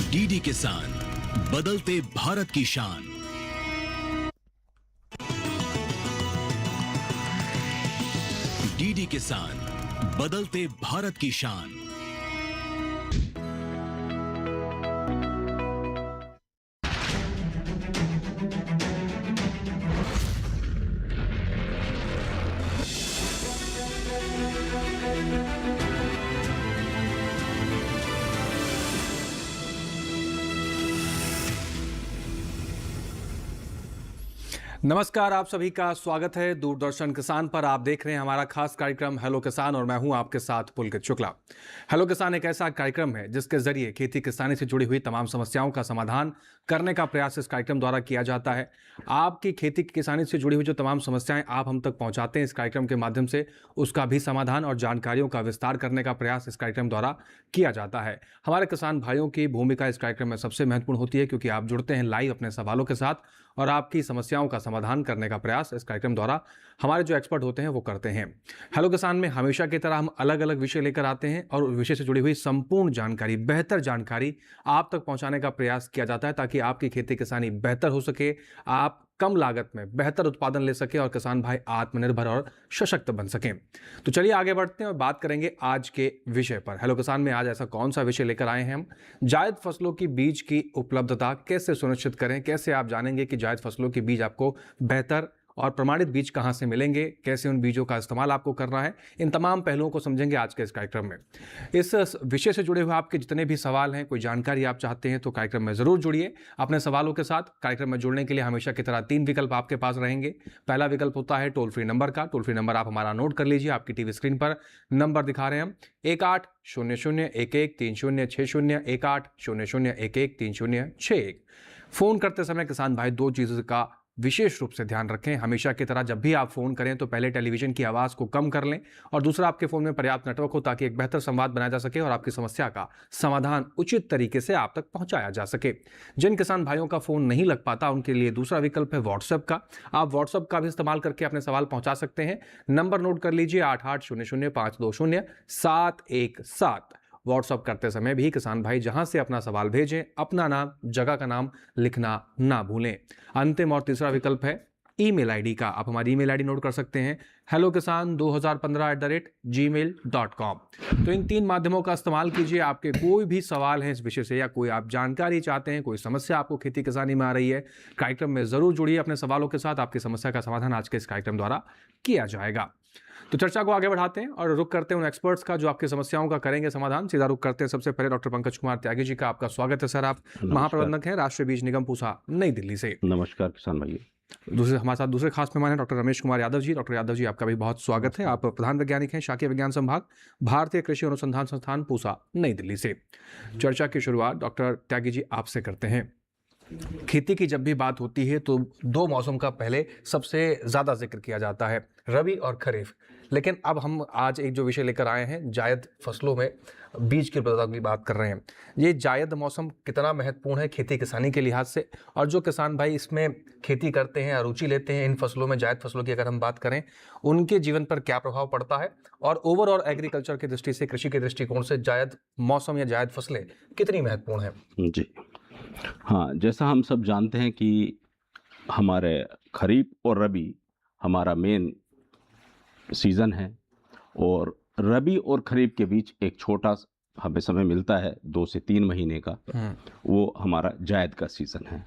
DD किसान, बदलते भारत की शान। डीडी किसान, बदलते भारत की शान। नमस्कार, आप सभी का स्वागत है दूरदर्शन किसान पर। आप देख रहे हैं हमारा खास कार्यक्रम हेलो किसान और मैं हूं आपके साथ पुलकित शुक्ला। हेलो किसान एक ऐसा कार्यक्रम है जिसके जरिए खेती किसानी से जुड़ी हुई तमाम समस्याओं का समाधान करने का प्रयास इस कार्यक्रम द्वारा किया जाता है। आपकी खेती किसानी से जुड़ी हुई जो तमाम समस्याएं आप हम तक पहुंचाते हैं इस कार्यक्रम के माध्यम से, उसका भी समाधान और जानकारियों का विस्तार करने का प्रयास इस कार्यक्रम द्वारा किया जाता है। हमारे किसान भाइयों की भूमिका इस कार्यक्रम में सबसे महत्वपूर्ण होती है, क्योंकि आप जुड़ते हैं लाइव अपने सवालों के साथ और आपकी समस्याओं का समाधान करने का प्रयास इस कार्यक्रम द्वारा हमारे जो एक्सपर्ट होते हैं वो करते हैं। हेलो किसान में हमेशा की तरह हम अलग अलग विषय लेकर आते हैं और उस विषय से जुड़ी हुई संपूर्ण जानकारी, बेहतर जानकारी आप तक पहुंचाने का प्रयास किया जाता है, ताकि आपकी खेती किसानी बेहतर हो सके, आप कम लागत में बेहतर उत्पादन ले सके और किसान भाई आत्मनिर्भर और सशक्त बन सकें। तो चलिए आगे बढ़ते हैं और बात करेंगे आज के विषय पर। हेलो किसान में आज ऐसा कौन सा विषय लेकर आए हैं हम? जायद फसलों की बीज की उपलब्धता कैसे सुनिश्चित करें, कैसे आप जानेंगे कि जायद फसलों के बीज आपको बेहतर और प्रमाणित बीज कहां से मिलेंगे, कैसे उन बीजों का इस्तेमाल आपको करना है, इन तमाम पहलुओं को समझेंगे आज के इस कार्यक्रम में। इस विषय से जुड़े हुए आपके जितने भी सवाल हैं, कोई जानकारी आप चाहते हैं तो कार्यक्रम में जरूर जुड़िए अपने सवालों के साथ। कार्यक्रम में जुड़ने के लिए हमेशा की तरह 3 विकल्प आपके पास रहेंगे। पहला विकल्प होता है टोल फ्री नंबर का। टोल फ्री नंबर आप हमारा नोट कर लीजिए, आपकी टीवी स्क्रीन पर नंबर दिखा रहे हैं हम 1800113060, 1800113061। फोन करते समय किसान भाई 2 चीजों का विशेष रूप से ध्यान रखें। हमेशा की तरह जब भी आप फोन करें तो पहले टेलीविजन की आवाज़ को कम कर लें और दूसरा आपके फ़ोन में पर्याप्त नेटवर्क हो, ताकि एक बेहतर संवाद बनाया जा सके और आपकी समस्या का समाधान उचित तरीके से आप तक पहुंचाया जा सके। जिन किसान भाइयों का फ़ोन नहीं लग पाता उनके लिए दूसरा विकल्प है व्हाट्सएप का। आप व्हाट्सएप का भी इस्तेमाल करके अपने सवाल पहुंचा सकते हैं। नंबर नोट कर लीजिए 8800520717। व्हाट्सअप करते समय भी किसान भाई जहां से अपना सवाल भेजें, अपना नाम, जगह का नाम लिखना ना भूलें। अंतिम और तीसरा विकल्प है ईमेल आईडी का। आप हमारी ईमेल आईडी नोट कर सकते हैं hellokisan2015@gmail.com। तो इन 3 माध्यमों का इस्तेमाल कीजिए। आपके कोई भी सवाल हैं इस विषय से या कोई आप जानकारी चाहते हैं, कोई समस्या आपको खेती किसानी में आ रही है, कार्यक्रम में जरूर जुड़िए अपने सवालों के साथ। आपकी समस्या का समाधान आज के इस कार्यक्रम द्वारा किया जाएगा। तो चर्चा को आगे बढ़ाते हैं और रुक करते हैं उन एक्सपर्ट्स का जो आपकी समस्याओं का करेंगे समाधान। सीधा रुक करते हैं सबसे पहले डॉक्टर पंकज कुमार त्यागी जी का। आपका स्वागत है सर। आप महाप्रबंधक हैं राष्ट्रीय बीज निगम पूसा, नई दिल्ली से। नमस्कार किसान भाई। हमारे साथ दूसरे खास मेहमान हैं डॉक्टर रमेश कुमार यादव जी। डॉक्टर यादव जी आपका भी बहुत स्वागत है। आप प्रधान वैज्ञानिक हैं शाकीय विज्ञान संभाग, भारतीय कृषि अनुसंधान संस्थान पूसा, नई दिल्ली से। चर्चा की शुरुआत डॉक्टर त्यागी जी आपसे करते हैं। खेती की जब भी बात होती है तो 2 मौसम का पहले सबसे ज़्यादा जिक्र किया जाता है, रबी और खरीफ। लेकिन अब हम आज एक जो विषय लेकर आए हैं, जायद फसलों में बीज की उपलब्धता की बात कर रहे हैं। ये जायद मौसम कितना महत्वपूर्ण है खेती किसानी के लिहाज से, और जो किसान भाई इसमें खेती करते हैं, रुचि लेते हैं इन फसलों में, जायद फसलों की अगर हम बात करें, उनके जीवन पर क्या प्रभाव पड़ता है, और ओवरऑल एग्रीकल्चर की दृष्टि से, कृषि के दृष्टिकोण से जायद मौसम या जायद फसलें कितनी महत्वपूर्ण है? जी हाँ, जैसा हम सब जानते हैं कि हमारे खरीफ और रबी हमारा मेन सीज़न है, और रबी और खरीफ के बीच एक छोटा हमें समय मिलता है 2 से 3 महीने का, वो हमारा जायद का सीज़न है।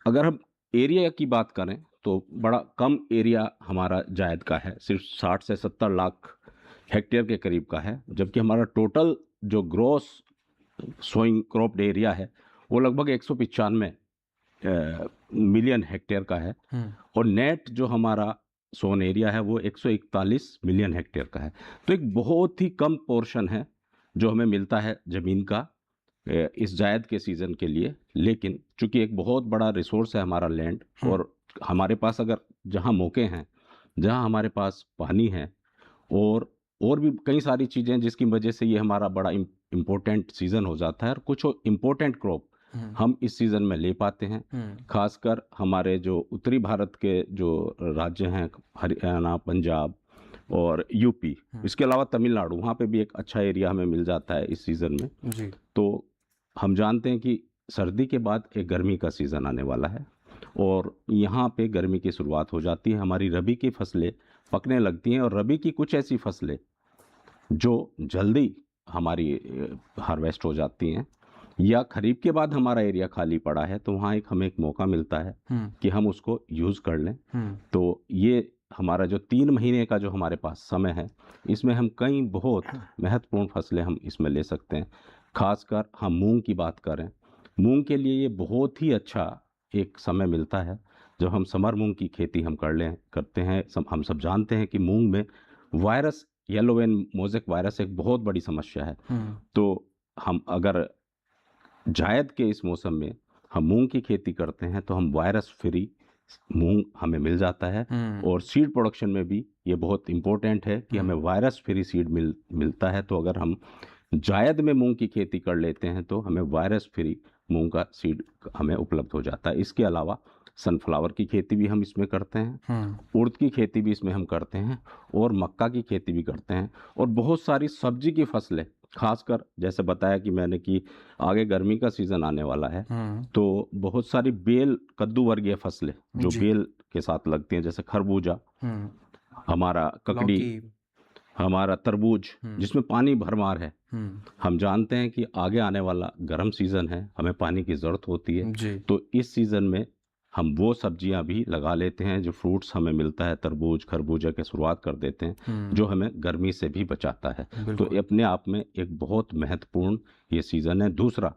अगर हम एरिया की बात करें तो बड़ा कम एरिया हमारा जायद का है, सिर्फ 60 से 70 लाख हेक्टेयर के करीब का है, जबकि हमारा टोटल जो ग्रॉस सोइंग क्रॉप्ड एरिया है वो लगभग 195 मिलियन हेक्टेयर का है, और नेट जो हमारा सोन एरिया है वो 141 मिलियन हेक्टेयर का है। तो एक बहुत ही कम पोर्शन है जो हमें मिलता है ज़मीन का इस जायद के सीज़न के लिए। लेकिन चूंकि एक बहुत बड़ा रिसोर्स है हमारा लैंड, और हमारे पास अगर जहाँ मौके हैं, जहाँ हमारे पास पानी है, और भी कई सारी चीज़ें जिसकी वजह से ये हमारा बड़ा इम्पोर्टेंट सीज़न हो जाता है, और कुछ इम्पोर्टेंट क्रॉप हम इस सीज़न में ले पाते हैं। खासकर हमारे जो उत्तरी भारत के जो राज्य हैं, हरियाणा, पंजाब और यूपी, इसके अलावा तमिलनाडु, वहाँ पे भी एक अच्छा एरिया हमें मिल जाता है इस सीज़न में जी। तो हम जानते हैं कि सर्दी के बाद एक गर्मी का सीज़न आने वाला है और यहाँ पे गर्मी की शुरुआत हो जाती है। हमारी रबी की फसलें पकने लगती हैं और रबी की कुछ ऐसी फसलें जो जल्दी हमारी हार्वेस्ट हो जाती हैं या खरीफ के बाद हमारा एरिया खाली पड़ा है तो वहाँ हमें एक मौका मिलता है कि हम उसको यूज़ कर लें। तो ये हमारा जो 3 महीने का जो हमारे पास समय है, इसमें हम कई बहुत महत्वपूर्ण फसलें हम इसमें ले सकते हैं। खासकर हम मूंग की बात करें, मूंग के लिए ये बहुत ही अच्छा एक समय मिलता है जब हम समर मूंग की खेती हम करते हैं। हम सब जानते हैं कि मूंग में virus, yellow vein mosaic virus एक बहुत बड़ी समस्या है। तो हम अगर जायद के इस मौसम में हम मूंग की खेती करते हैं तो हम वायरस फ्री मूंग हमें मिल जाता है और सीड प्रोडक्शन में भी ये बहुत इम्पोर्टेंट है कि हमें वायरस फ्री सीड मिलता है। तो अगर हम जायद में मूंग की खेती कर लेते हैं तो हमें वायरस फ्री मूंग का सीड हमें उपलब्ध हो जाता है। इसके अलावा सनफ्लावर की खेती भी हम इसमें करते हैं, उड़द की खेती भी इसमें हम करते हैं और मक्का की खेती भी करते हैं और बहुत सारी सब्जी की फसलें, खासकर जैसे बताया कि मैंने कि आगे गर्मी का सीज़न आने वाला है तो बहुत सारी बेल कद्दू वर्गीय फसलें जो बेल के साथ लगती हैं, जैसे खरबूजा, हमारा ककड़ी, हमारा तरबूज जिसमें पानी भरमार है। हम जानते हैं कि आगे आने वाला गर्म सीज़न है, हमें पानी की ज़रूरत होती है। तो इस सीज़न में हम वो सब्जियां भी लगा लेते हैं जो फ्रूट्स हमें मिलता है, तरबूज खरबूजा के शुरुआत कर देते हैं जो हमें गर्मी से भी बचाता है। तो अपने आप में एक बहुत महत्वपूर्ण ये सीज़न है। दूसरा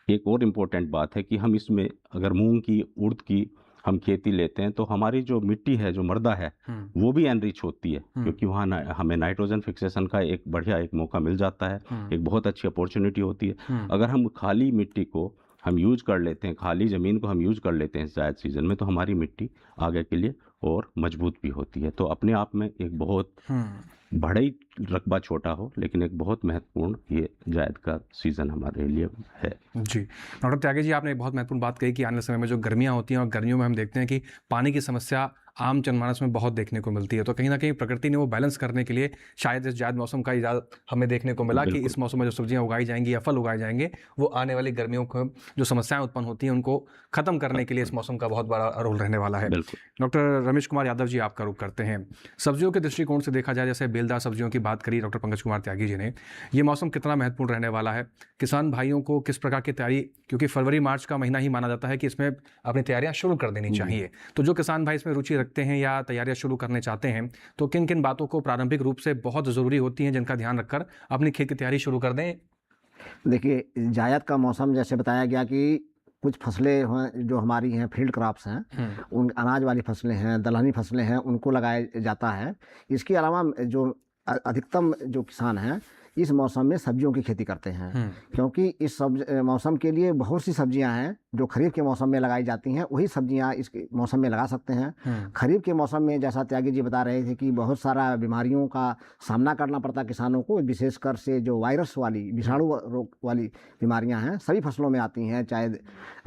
एक और इम्पोर्टेंट बात है कि हम इसमें अगर मूंग की, उड़द की हम खेती लेते हैं तो हमारी जो मिट्टी है, जो मृदा है, वो भी एनरिच होती है क्योंकि वहाँ हमें नाइट्रोजन फिक्सेशन का एक बढ़िया एक मौका मिल जाता है, एक बहुत अच्छी अपॉर्चुनिटी होती है। अगर हम खाली मिट्टी को हम यूज कर लेते हैं, खाली ज़मीन को हम यूज कर लेते हैं जायद सीज़न में, तो हमारी मिट्टी आगे के लिए और मजबूत भी होती है। तो अपने आप में एक बहुत बड़ा ही रकबा छोटा हो लेकिन एक बहुत महत्वपूर्ण ये जायद का सीज़न हमारे लिए है। जी डॉक्टर त्यागी जी, आपने एक बहुत महत्वपूर्ण बात कही कि आने वाले समय में जो गर्मियाँ होती हैं और गर्मियों में हम देखते हैं कि पानी की समस्या आम जनमानस में बहुत देखने को मिलती है। तो कहीं ना कहीं प्रकृति ने वो बैलेंस करने के लिए शायद इस जायद मौसम का इजाज़त हमें देखने को मिला कि इस मौसम में जो सब्जियां उगाई जाएंगी या फल उगाए जाएंगे वो आने वाली गर्मियों को जो समस्याएं उत्पन्न होती हैं उनको खत्म करने के लिए इस मौसम का बहुत बड़ा रोल रहने वाला है। डॉक्टर रमेश कुमार यादव जी, आपका रुख करते हैं। सब्जियों के दृष्टिकोण से देखा जाए, जैसे बेलदार सब्जियों की बात करी डॉक्टर पंकज कुमार त्यागी जी ने, ये मौसम कितना महत्वपूर्ण रहने वाला है? किसान भाइयों को किस प्रकार की तैयारी, क्योंकि फरवरी मार्च का महीना ही माना जाता है कि इसमें अपनी तैयारियां शुरू कर देनी चाहिए, तो जो किसान भाई इसमें रुचि रखते हैं या तैयारियां शुरू करने चाहते हैं तो किन किन बातों को प्रारंभिक रूप से बहुत ज़रूरी होती हैं जिनका ध्यान रखकर अपनी खेत की तैयारी शुरू कर दें? देखिए, जायद का मौसम जैसे बताया गया कि कुछ फसलें जो हमारी हैं फील्ड क्रॉप्स हैं, उन अनाज वाली फसलें हैं, दलहनी फसलें हैं, उनको लगाया जाता है। इसके अलावा जो अधिकतम जो किसान हैं इस मौसम में सब्जियों की खेती करते हैं, क्योंकि इस मौसम के लिए बहुत सी सब्जियां हैं जो खरीफ के मौसम में लगाई जाती हैं, वही सब्जियां इस मौसम में लगा सकते हैं। खरीफ के मौसम में जैसा त्यागी जी बता रहे थे कि बहुत सारा बीमारियों का सामना करना पड़ता है किसानों को, विशेषकर से जो वायरस वाली, विषाणु रोग वाली बीमारियां हैं सभी फसलों में आती हैं, चाहे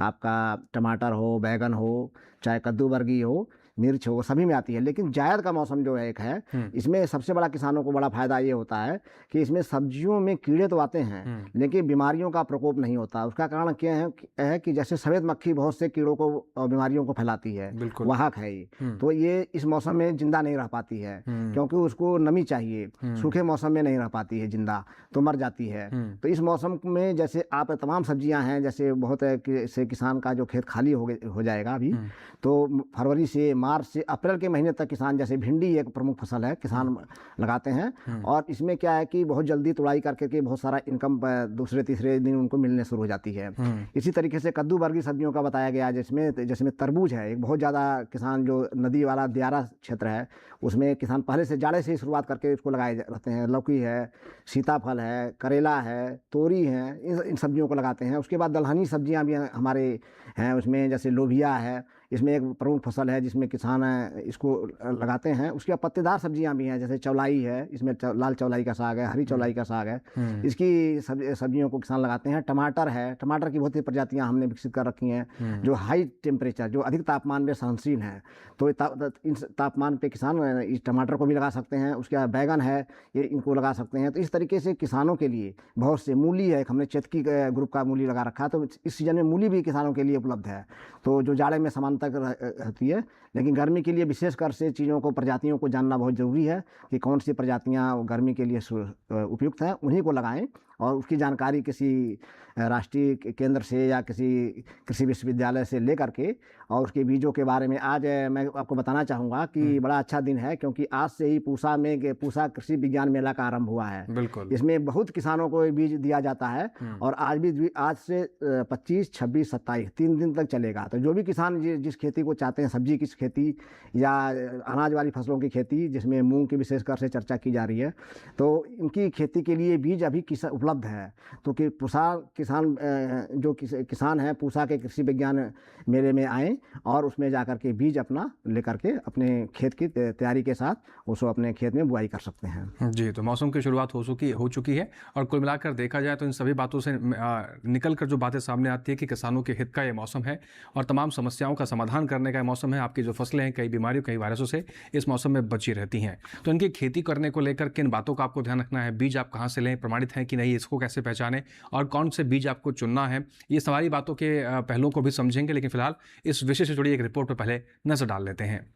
आपका टमाटर हो, बैगन हो, चाहे कद्दू वर्गीय हो, मिर्च हो, सभी में आती है। लेकिन जायद का मौसम जो एक है, इसमें सबसे बड़ा किसानों को बड़ा फायदा ये होता है कि इसमें सब्जियों में कीड़े तो आते हैं लेकिन बीमारियों का प्रकोप नहीं होता। उसका कारण क्या है कि जैसे सफ़ेद मक्खी बहुत से कीड़ों को और बीमारियों को फैलाती है, वाहक है ये, तो ये इस मौसम में जिंदा नहीं रह पाती है क्योंकि उसको नमी चाहिए, सूखे मौसम में नहीं रह पाती है जिंदा, तो मर जाती है। तो इस मौसम में जैसे आप तमाम सब्जियां हैं, जैसे बहुत से किसान का जो खेत खाली हो जाएगा अभी, तो फरवरी से मार्च से अप्रैल के महीने तक किसान, जैसे भिंडी एक प्रमुख फसल है, किसान लगाते हैं और इसमें क्या है कि बहुत जल्दी तुड़ाई करके के बहुत सारा इनकम दूसरे तीसरे दिन उनको मिलने शुरू हो जाती है। इसी तरीके से कद्दू वर्गीय सब्जियों का बताया गया, जिसमें तरबूज है, एक बहुत ज़्यादा किसान जो नदी वाला दियारा क्षेत्र है उसमें किसान पहले से जाड़े से ही शुरुआत करके उसको लगाए रहते हैं। लौकी है, सीताफल है, करेला है, तोरी है, इन सब्जियों को लगाते हैं। उसके बाद दलहनी सब्जियां भी हमारे हैं, उसमें जैसे लोबिया है, इसमें एक प्रमुख फसल है जिसमें किसान इसको लगाते हैं। उसके बाद पत्तेदार सब्जियां भी हैं, जैसे चौलाई है, इसमें लाल चौलाई का साग है, हरी चौलाई का साग है, इसकी सब्जियों को किसान लगाते हैं। टमाटर है, टमाटर की बहुत सी प्रजातियां हमने विकसित कर रखी हैं जो हाई टेम्परेचर, जो अधिक तापमान में सहनशील है। तो इन तापमान पे किसान इस टमाटर को भी लगा सकते हैं। उसके बाद बैगन है, ये इनको लगा सकते हैं। तो इस तरीके से किसानों के लिए बहुत से, मूली है, हमने चेतकी ग्रुप का मूली लगा रखा है, तो इस सीजन में मूली भी किसानों के लिए उपलब्ध है। तो जो जाड़े में समानता रहती है, लेकिन गर्मी के लिए विशेषकर से चीज़ों को, प्रजातियों को जानना बहुत ज़रूरी है कि कौन सी प्रजातियाँ गर्मी के लिए उपयुक्त हैं, उन्हीं को लगाएं। और उसकी जानकारी किसी राष्ट्रीय केंद्र से या किसी कृषि विश्वविद्यालय से ले करके, और उसके बीजों के बारे में आज मैं आपको बताना चाहूँगा कि बड़ा अच्छा दिन है, क्योंकि आज से ही पूसा कृषि विज्ञान मेला का आरंभ हुआ है। बिल्कुल। इसमें बहुत किसानों को बीज दिया जाता है और आज से 25, 26, 27 3 दिन तक चलेगा। तो जो भी किसान जिस खेती को चाहते हैं, सब्जी की खेती या अनाज वाली फसलों की खेती, जिसमें मूंग की विशेषकर से चर्चा की जा रही है, तो इनकी खेती के लिए बीज अभी उपलब्ध है। तो कि किसान हैं, पूसा के कृषि विज्ञान मेले में आएँ और उसमें जाकर के बीज अपना लेकर के अपने खेत की तैयारी के साथ उसको अपने खेत में बुआई कर सकते हैं। जी, तो मौसम की शुरुआत हो चुकी है और कुल मिलाकर देखा जाए तो इन सभी बातों से निकल कर जो बातें सामने आती है कि किसानों के हित का ये मौसम है और तमाम समस्याओं का समाधान करने का मौसम है। आपकी जो फसलें हैं, कई बीमारियों, कई वायरसों से इस मौसम में बची रहती हैं। तो इनकी खेती करने को लेकर किन बातों का आपको ध्यान रखना है? बीज आप कहाँ से लें, प्रमाणित हैं कि नहीं, इसको कैसे पहचानें और कौन से बीज आपको चुनना है, ये सारी बातों के पहलुओं को भी समझेंगे। लेकिन फिलहाल इस विषय से जुड़ी एक रिपोर्ट पर पहले नजर डाल लेते हैं।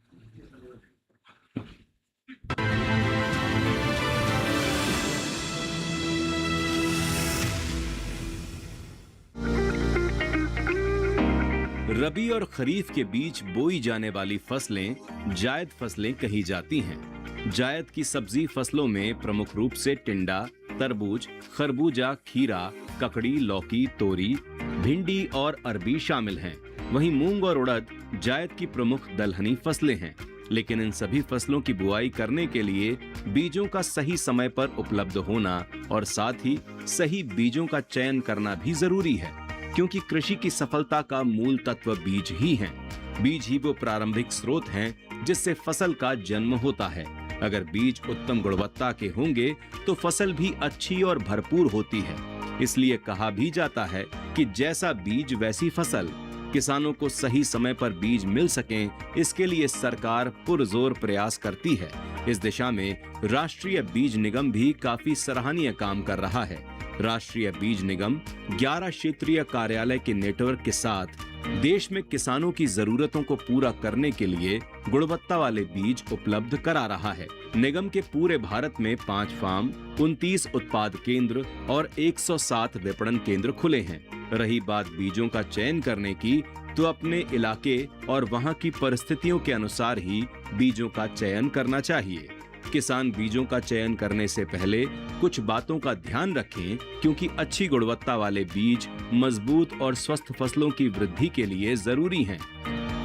रबी और खरीफ के बीच बोई जाने वाली फसलें जायद फसलें कही जाती हैं। जायद की सब्जी फसलों में प्रमुख रूप से टिंडा, तरबूज, खरबूजा, खीरा, ककड़ी, लौकी, तोरी, भिंडी और अरबी शामिल हैं। वहीं मूंग और उड़द जायद की प्रमुख दलहनी फसलें हैं। लेकिन इन सभी फसलों की बुआई करने के लिए बीजों का सही समय पर उपलब्ध होना और साथ ही सही बीजों का चयन करना भी जरूरी है, क्योंकि कृषि की सफलता का मूल तत्व बीज ही हैं। बीज ही वो प्रारंभिक स्रोत हैं जिससे फसल का जन्म होता है। अगर बीज उत्तम गुणवत्ता के होंगे तो फसल भी अच्छी और भरपूर होती है। इसलिए कहा भी जाता है कि जैसा बीज वैसी फसल। किसानों को सही समय पर बीज मिल सकें, इसके लिए सरकार पुरजोर प्रयास करती है। इस दिशा में राष्ट्रीय बीज निगम भी काफी सराहनीय काम कर रहा है। राष्ट्रीय बीज निगम 11 क्षेत्रीय कार्यालय के नेटवर्क के साथ देश में किसानों की जरूरतों को पूरा करने के लिए गुणवत्ता वाले बीज उपलब्ध करा रहा है। निगम के पूरे भारत में 5 फार्म, 29 उत्पाद केंद्र और 107 विपणन केंद्र खुले हैं। रही बात बीजों का चयन करने की, तो अपने इलाके और वहां की परिस्थितियों के अनुसार ही बीजों का चयन करना चाहिए। किसान बीजों का चयन करने से पहले कुछ बातों का ध्यान रखें, क्योंकि अच्छी गुणवत्ता वाले बीज मजबूत और स्वस्थ फसलों की वृद्धि के लिए जरूरी हैं।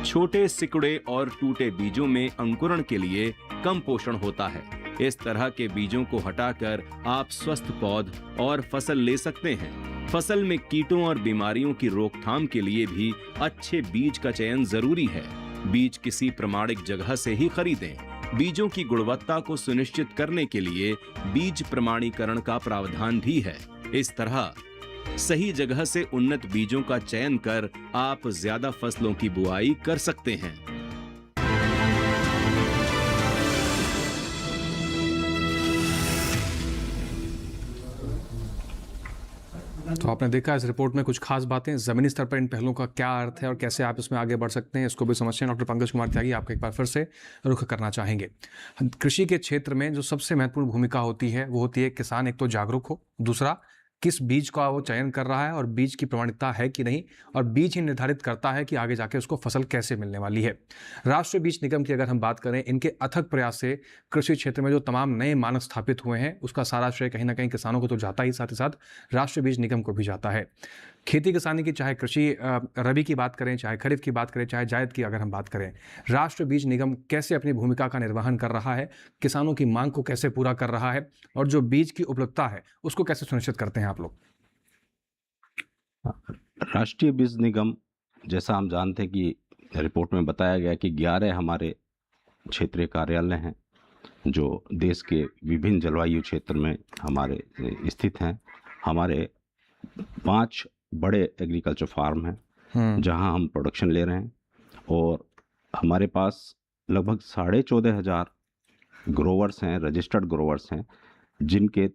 छोटे, सिकुड़े और टूटे बीजों में अंकुरण के लिए कम पोषण होता है। इस तरह के बीजों को हटाकर आप स्वस्थ पौध और फसल ले सकते हैं। फसल में कीटों और बीमारियों की रोकथाम के लिए भी अच्छे बीज का चयन जरूरी है। बीज किसी प्रमाणिक जगह से ही खरीदें। बीजों की गुणवत्ता को सुनिश्चित करने के लिए बीज प्रमाणीकरण का प्रावधान भी है। इस तरह सही जगह से उन्नत बीजों का चयन कर आप ज्यादा फसलों की बुआई कर सकते हैं। तो आपने देखा इस रिपोर्ट में कुछ खास बातें, जमीनी स्तर पर इन पहलुओं का क्या अर्थ है और कैसे आप इसमें आगे बढ़ सकते हैं, इसको भी समझते हैं। डॉक्टर पंकज कुमार त्यागी, आपको एक बार फिर से रुख करना चाहेंगे। कृषि के क्षेत्र में जो सबसे महत्वपूर्ण भूमिका होती है वो होती है किसान एक तो जागरूक हो, दूसरा किस बीज का वो चयन कर रहा है और बीज की प्रमाणिकता है कि नहीं, और बीज ही निर्धारित करता है कि आगे जाके उसको फसल कैसे मिलने वाली है। राष्ट्रीय बीज निगम की अगर हम बात करें, इनके अथक प्रयास से कृषि क्षेत्र में जो तमाम नए मानक स्थापित हुए हैं, उसका सारा श्रेय कहीं ना कहीं किसानों को तो जाता ही, साथ ही साथ राष्ट्रीय बीज निगम को भी जाता है। खेती किसानी की, चाहे कृषि रबी की बात करें, चाहे खरीफ की बात करें, चाहे जायद की अगर हम बात करें, राष्ट्रीय बीज निगम कैसे अपनी भूमिका का निर्वहन कर रहा है, किसानों की मांग को कैसे पूरा कर रहा है, और जो बीज की उपलब्धता है उसको कैसे सुनिश्चित करते हैं आप लोग? राष्ट्रीय बीज निगम, जैसा हम जानते हैं कि रिपोर्ट में बताया गया कि 11 हमारे क्षेत्रीय कार्यालय हैं जो देश के विभिन्न जलवायु क्षेत्र में हमारे स्थित हैं। हमारे 5 बड़े एग्रीकल्चर फार्म हैं जहां हम प्रोडक्शन ले रहे हैं, और हमारे पास लगभग 14,500 ग्रोवर्स हैं, रजिस्टर्ड ग्रोवर्स हैं, जिनके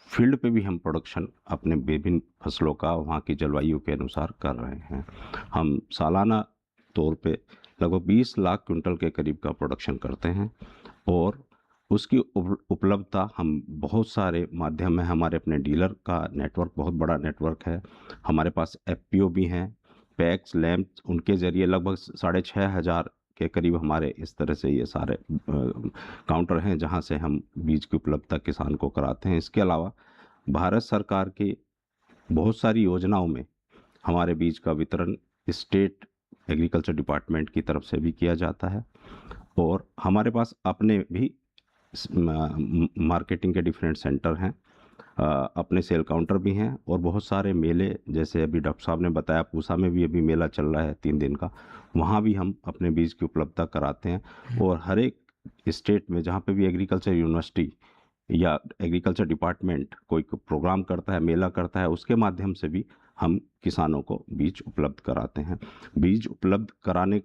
फील्ड पे भी हम प्रोडक्शन अपने विभिन्न फसलों का वहाँ की जलवायु के अनुसार कर रहे हैं। हम सालाना तौर पे लगभग 20 लाख क्विंटल के करीब का प्रोडक्शन करते हैं, और उसकी उपलब्धता हम बहुत सारे माध्यम है। हमारे अपने डीलर का नेटवर्क बहुत बड़ा नेटवर्क है। हमारे पास एफपीओ भी हैं, पैक्स, लैम्प्स, उनके ज़रिए लगभग 6,500 के करीब हमारे इस तरह से ये सारे काउंटर हैं जहां से हम बीज की उपलब्धता किसान को कराते हैं। इसके अलावा भारत सरकार की बहुत सारी योजनाओं में हमारे बीज का वितरण स्टेट एग्रीकल्चर डिपार्टमेंट की तरफ से भी किया जाता है, और हमारे पास अपने भी मार्केटिंग के डिफरेंट सेंटर हैं, अपने सेल काउंटर भी हैं, और बहुत सारे मेले, जैसे अभी डॉक्टर साहब ने बताया पूसा में भी अभी मेला चल रहा है 3 दिन का, वहाँ भी हम अपने बीज की उपलब्धता कराते हैं। और हर एक स्टेट में जहाँ पे भी एग्रीकल्चर यूनिवर्सिटी या एग्रीकल्चर डिपार्टमेंट कोई प्रोग्राम करता है, मेला करता है, उसके माध्यम से भी हम किसानों को बीज उपलब्ध कराते हैं। बीज उपलब्ध कराने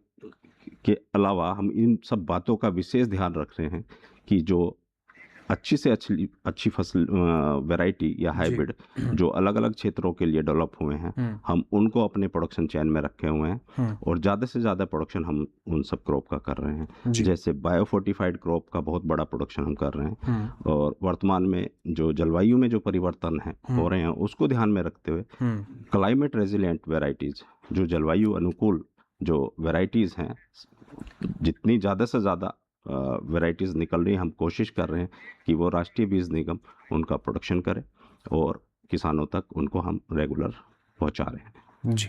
के अलावा हम इन सब बातों का विशेष ध्यान रख रहे हैं कि जो अच्छी से अच्छी फसल वैरायटी या हाइब्रिड जो अलग अलग क्षेत्रों के लिए डेवलप हुए हैं, हम उनको अपने प्रोडक्शन चेन में रखे हुए हैं, और ज़्यादा से ज़्यादा प्रोडक्शन हम उन सब क्रॉप का कर रहे हैं। जैसे बायोफोर्टिफाइड क्रॉप का बहुत बड़ा प्रोडक्शन हम कर रहे हैं, और वर्तमान में जो जलवायु में जो परिवर्तन है हो रहे हैं उसको ध्यान में रखते हुए क्लाइमेट रेजिलिएंट वेराइटीज़, जो जलवायु अनुकूल जो वेराइटीज़ हैं, जितनी ज़्यादा से ज़्यादा वैरायटीज़ निकल रही हैं, हम कोशिश कर रहे हैं कि वो राष्ट्रीय बीज निगम उनका प्रोडक्शन करे और किसानों तक उनको हम रेगुलर पहुंचा रहे हैं। जी,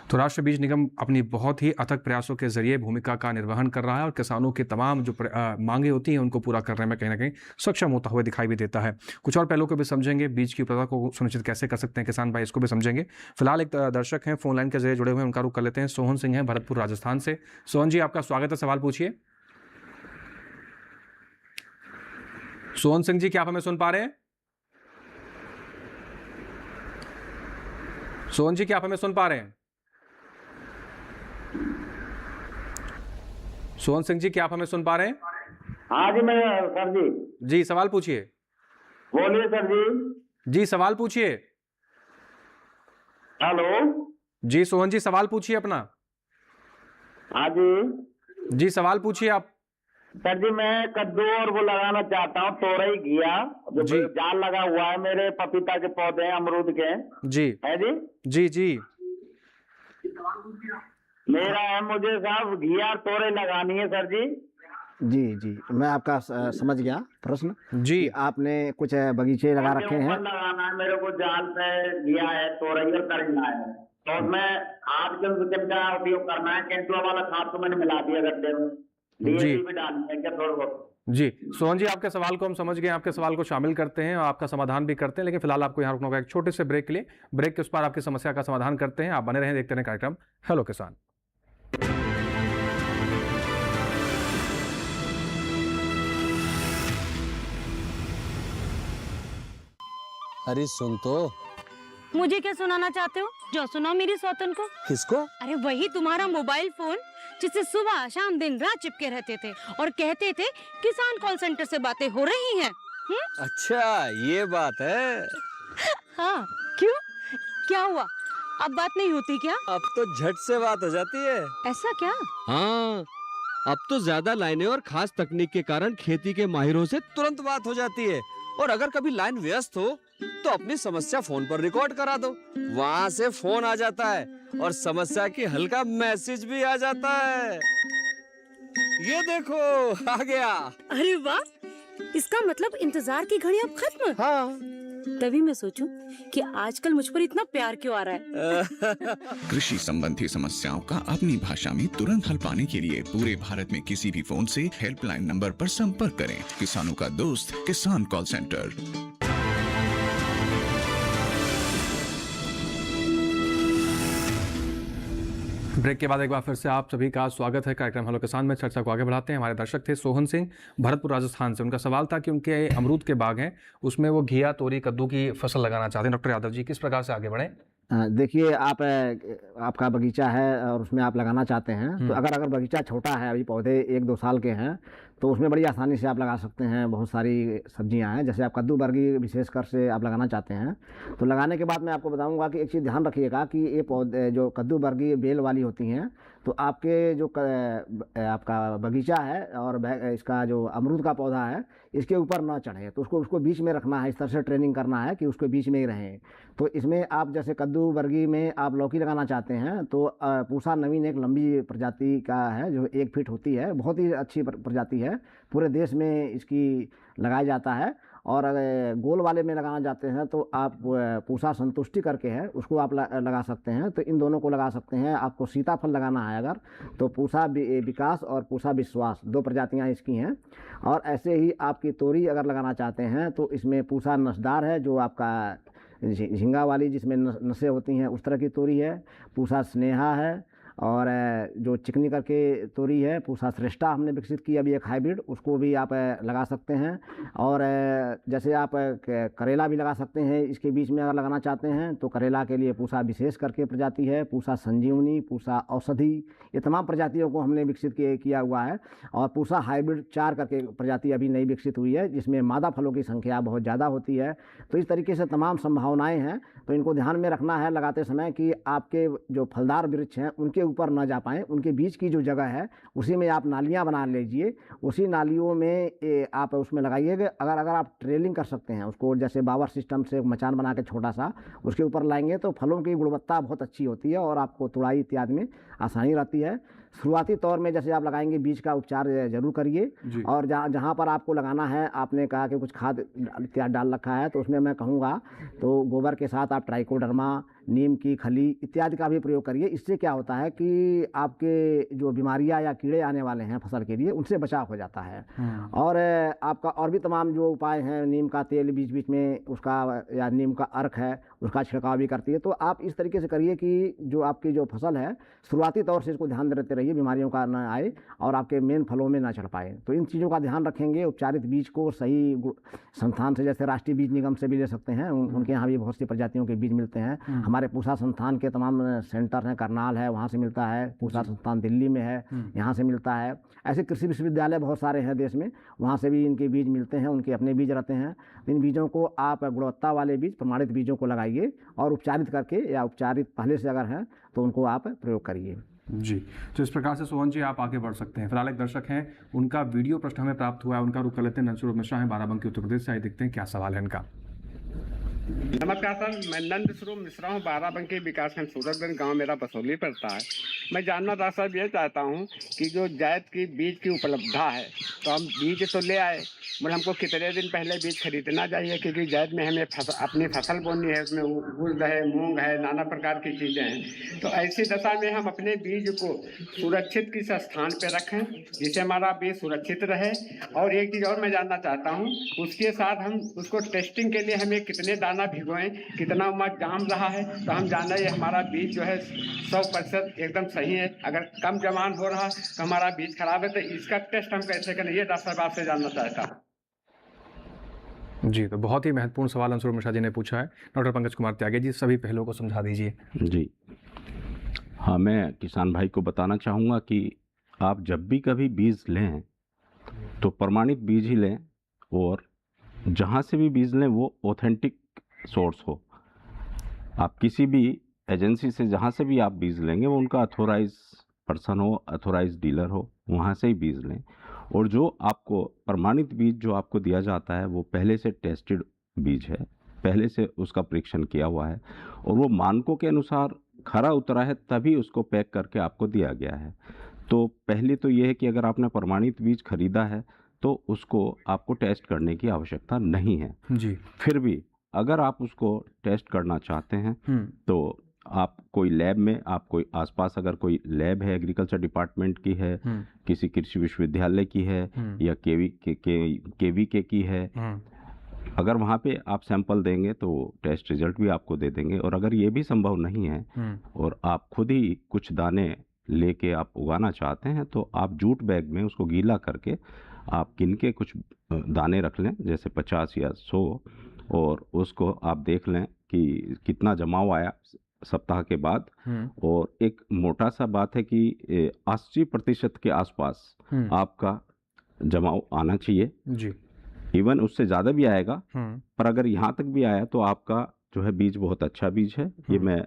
तो राष्ट्रीय बीज निगम अपनी बहुत ही अथक प्रयासों के जरिए भूमिका का निर्वहन कर रहा है और किसानों की तमाम जो मांगे होती हैं उनको पूरा करने में कहीं ना कहीं सक्षम होता हुआ दिखाई भी देता है। कुछ और पहलुओं को भी समझेंगे, बीज की उपलब्धता को सुनिश्चित कैसे कर सकते हैं किसान भाई, इसको भी समझेंगे। फिलहाल एक दर्शक हैं फोन लाइन के जरिए जुड़े हुए हैं, उनका रुख कर लेते हैं। सोहन सिंह हैं भरतपुर राजस्थान से। सोहन जी, आपका स्वागत है, सवाल पूछिए। सोहन सिंह जी, क्या आप हमें सुन पा रहे हैं? सोहन जी, क्या आप हमें सुन पा रहे हैं? सोहन सिंह जी, क्या आप हमें सुन पा रहे हैं? हाँ जी, मैं सर जी। जी, सवाल पूछिए। बोलिए सर जी। जी, सवाल पूछिए। हेलो जी, सोहन जी सवाल पूछिए अपना। हाँ जी। जी, सवाल पूछिए आप। सर जी, मैं कद्दू और वो लगाना चाहता हूँ, तोरई घिया, जी। जो जाल लगा हुआ है, मेरे पपीता के पौधे हैं, अमरूद के। जी है जी। जी जी मेरा है, मुझे साहब घिया और तोरई लगानी है सर जी। जी जी, मैं आपका समझ गया प्रश्न। जी, आपने कुछ बगीचे लगा रखे हैं। लगाना है मेरे को, जाल पे घिया है, तोरई और करना है, तो मैं खाद का उपयोग करना है। केंचुआ वाला खाद तो मैंने मिला दिया गड्ढे में, जी भी डालना है क्या थोड़ा बहुत? जी सोहन जी, आपके सवाल को हम समझ गए, आपके सवाल को शामिल करते हैं और आपका समाधान भी करते हैं, लेकिन फिलहाल आपको यहाँ रुकना होगा एक छोटे से ब्रेक के लिए। ब्रेक के उस पार आपकी समस्या का समाधान करते हैं। आप बने रहें, देखते रहें कार्यक्रम हेलो किसान। अरे सुन तो। मुझे क्या सुनाना चाहते हो? जो सुनाओ मेरी सौतन को। किसको? अरे वही तुम्हारा मोबाइल फोन जिससे सुबह शाम दिन रात चिपके रहते थे और कहते थे किसान कॉल सेंटर से बातें हो रही हैं। अच्छा, ये बात है। हाँ, क्यों, क्या हुआ? अब बात नहीं होती क्या? अब तो झट से बात हो जाती है। ऐसा क्या? हाँ, अब तो ज्यादा लाइनें और खास तकनीक के कारण खेती के माहिरों से तुरंत बात हो जाती है। और अगर कभी लाइन व्यस्त हो तो अपनी समस्या फोन पर रिकॉर्ड करा दो, वहाँ से फोन आ जाता है और समस्या की हल का मैसेज भी आ जाता है। ये देखो, आ गया। अरे वाह, इसका मतलब इंतजार की घड़ी अब खत्म। हाँ। तभी मैं सोचूं कि आजकल मुझ पर इतना प्यार क्यों आ रहा है। कृषि संबंधी समस्याओं का अपनी भाषा में तुरंत हल पाने के लिए पूरे भारत में किसी भी फोन से हेल्पलाइन नंबर पर संपर्क करें। किसानों का दोस्त किसान कॉल सेंटर। ब्रेक के बाद एक बार फिर से आप सभी का स्वागत है कार्यक्रम हेलो किसान में। चर्चा को आगे बढ़ाते हैं। हमारे दर्शक थे सोहन सिंह, भरतपुर राजस्थान से। उनका सवाल था कि उनके अमरूद के बाग हैं, उसमें वो घिया, तोरी, कद्दू की फसल लगाना चाहते हैं। डॉक्टर यादव जी, किस प्रकार से आगे बढ़ें? देखिए, आपका बगीचा है और उसमें आप लगाना चाहते हैं, तो अगर बगीचा छोटा है, अभी पौधे 1-2 साल के हैं, तो उसमें बड़ी आसानी से आप लगा सकते हैं। बहुत सारी सब्जियां हैं, जैसे आप कद्दू बरगी विशेषकर से आप लगाना चाहते हैं, तो लगाने के बाद मैं आपको बताऊंगा कि एक चीज़ ध्यान रखिएगा कि ये पौधे जो कद्दू बरगी बेल वाली होती हैं, तो आपके जो आपका बगीचा है और इसका जो अमरूद का पौधा है, इसके ऊपर ना चढ़े, तो उसको बीच में रखना है। इस तरह से ट्रेनिंग करना है कि उसके बीच में ही रहें। तो इसमें आप जैसे कद्दू बरगी में आप लौकी लगाना चाहते हैं, तो पूसा नवीन एक लंबी प्रजाति का है जो 1 फीट होती है, बहुत ही अच्छी प्रजाति है, पूरे देश में इसकी लगाया जाता है। और अगर गोल वाले में लगाना चाहते हैं तो आप पूसा संतुष्टि करके है उसको आप लगा सकते हैं। तो इन दोनों को लगा सकते हैं। आपको सीताफल लगाना है अगर, तो पूसा विकास और पूसा विश्वास 2 प्रजातियां इसकी हैं। और ऐसे ही आपकी तोरी अगर लगाना चाहते हैं तो इसमें पूसा नसदार है, जो आपका झींगा वाली जिसमें नसें होती हैं, उस तरह की तोरी है। पूसा स्नेहा है, और जो चिकनी करके तोरी है पूसा श्रेष्ठा हमने विकसित की अभी एक हाइब्रिड, उसको भी आप लगा सकते हैं। और जैसे आप करेला भी लगा सकते हैं इसके बीच में अगर लगाना चाहते हैं, तो करेला के लिए पूसा विशेष करके प्रजाति है, पूसा संजीवनी, पूसा औषधि, ये तमाम प्रजातियों को हमने विकसित किया हुआ है। और पूसा हाइब्रिड 4 करके प्रजाति अभी नई विकसित हुई है, जिसमें मादा फलों की संख्या बहुत ज़्यादा होती है। तो इस तरीके से तमाम संभावनाएँ हैं, तो इनको ध्यान में रखना है लगाते समय कि आपके जो फलदार वृक्ष हैं उनके ऊपर ना जा पाएँ। उनके बीच की जो जगह है उसी में आप नालियाँ बना लीजिए, उसी नालियों में आप उसमें लगाइएगा। अगर आप ट्रेलिंग कर सकते हैं उसको, जैसे बावर सिस्टम से मचान बना के छोटा सा उसके ऊपर लाएंगे, तो फलों की गुणवत्ता बहुत अच्छी होती है और आपको तुड़ाई इत्यादि में आसानी रहती है। शुरुआती तौर में जैसे आप लगाएंगे बीज का उपचार जरूर करिए। और जहाँ पर आपको लगाना है, आपने कहा कि कुछ खाद इत्यादि डाल रखा है, तो उसमें मैं कहूँगा तो गोबर के साथ आप ट्राइकोडर्मा, नीम की खली इत्यादि का भी प्रयोग करिए। इससे क्या होता है कि आपके जो बीमारियां या कीड़े आने वाले हैं फसल के लिए, उनसे बचाव हो जाता है। और आपका और भी तमाम जो उपाय हैं, नीम का तेल बीच बीच में उसका, या नीम का अर्क है उसका छिड़काव भी करती है। तो आप इस तरीके से करिए कि जो आपकी जो फसल है शुरुआती तौर से इसको ध्यान देते रहिए, बीमारियों का ना आए और आपके मेन फलों में ना चढ़ पाए। तो इन चीज़ों का ध्यान रखेंगे। उपचारित बीज को सही संस्थान से, जैसे राष्ट्रीय बीज निगम से भी ले सकते हैं, उनके यहाँ भी बहुत सी प्रजातियों के बीज मिलते हैं। हमारे पूसा संस्थान के तमाम सेंटर हैं, करनाल है वहाँ से मिलता है, पूसा संस्थान दिल्ली में है, यहाँ से मिलता है। ऐसे कृषि विश्वविद्यालय बहुत सारे हैं देश में, वहाँ से भी इनके बीज मिलते हैं, उनके अपने बीज रहते हैं। इन बीजों को आप गुणवत्ता वाले बीज, प्रमाणित बीजों को लगाइए और उपचारित करके, या उपचारित पहले से अगर हैं तो उनको आप प्रयोग करिए। जी, तो इस प्रकार से सोहन जी आप आगे बढ़ सकते हैं। फिलहाल एक दर्शक हैं, उनका वीडियो प्रश्न हमें प्राप्त हुआ है, उनका रुख कर लेते हैं। नंदस्वरूप मिश्रा हैं, बाराबंकी उत्तर प्रदेश से। आइए देखते हैं क्या सवाल है इनका। नमस्कार सर, मैं नंदस्वरूप मिश्रा हूँ, बाराबंकी विकासखंड सूरतगंज, गांव मेरा बसोली पड़ता है। मैं जानना डॉक्टर साहब ये चाहता हूँ कि जो जायद की बीज की उपलब्धता है, तो हम बीज तो ले आए, मतलब हमको कितने दिन पहले बीज खरीदना चाहिए? क्योंकि जायद में हमें अपनी फसल बोनी है, उसमें उड़द है, मूंग है, नाना प्रकार की चीज़ें हैं। तो ऐसी दशा में हम अपने बीज को सुरक्षित किस स्थान पर रखें जिससे हमारा बीज सुरक्षित रहे? और एक चीज़ और मैं जानना चाहता हूँ, उसके साथ हम उसको टेस्टिंग के लिए हमें कितने दाना भिगोएं, कितना उम्र जाम रहा है, तो हम जाना ये हमारा बीज जो है 100% एकदम सही है। अगर कम जमान हो रहा तो हमारा बीज खराब है, तो इसका टेस्ट हम कैसे करें, ये डॉक्टर साहब आपसे जानना चाहता हूँ। जी, तो बहुत ही महत्वपूर्ण सवाल नंदस्वरूप मिश्रा जी ने पूछा है। डॉक्टर पंकज कुमार त्यागी जी, सभी पहलुओं को समझा दीजिए। जी हाँ, मैं किसान भाई को बताना चाहूँगा कि आप जब भी कभी बीज लें तो प्रमाणित बीज ही लें, और जहाँ से भी बीज लें वो ऑथेंटिक सोर्स हो। आप किसी भी एजेंसी से जहाँ से भी आप बीज लेंगे वो उनका अथोराइज पर्सन हो, अथोराइज डीलर हो, वहाँ से ही बीज लें। और जो आपको प्रमाणित बीज जो आपको दिया जाता है वो पहले से टेस्टेड बीज है, पहले से उसका परीक्षण किया हुआ है और वो मानकों के अनुसार खरा उतरा है, तभी उसको पैक करके आपको दिया गया है। तो पहले तो ये है कि अगर आपने प्रमाणित बीज खरीदा है तो उसको आपको टेस्ट करने की आवश्यकता नहीं है। जी, फिर भी अगर आप उसको टेस्ट करना चाहते हैं तो आप कोई लैब में, आप कोई आसपास अगर कोई लैब है, एग्रीकल्चर डिपार्टमेंट की है, किसी कृषि विश्वविद्यालय की है, या केवीके की है, अगर वहाँ पे आप सैंपल देंगे तो टेस्ट रिजल्ट भी आपको दे देंगे। और अगर ये भी संभव नहीं है और आप खुद ही कुछ दाने लेके आप उगाना चाहते हैं तो आप जूट बैग में उसको गीला करके आप गिन के कुछ दाने रख लें, जैसे 50 या 100, और उसको आप देख लें कि कितना जमाव आया सप्ताह के बाद। और एक मोटा सा बात है कि 80% के आसपास आपका जमाव आना चाहिए जी। इवन उससे ज़्यादा भी आएगा, पर अगर यहाँ तक भी आया तो आपका जो है बीज बहुत अच्छा बीज है। ये मैं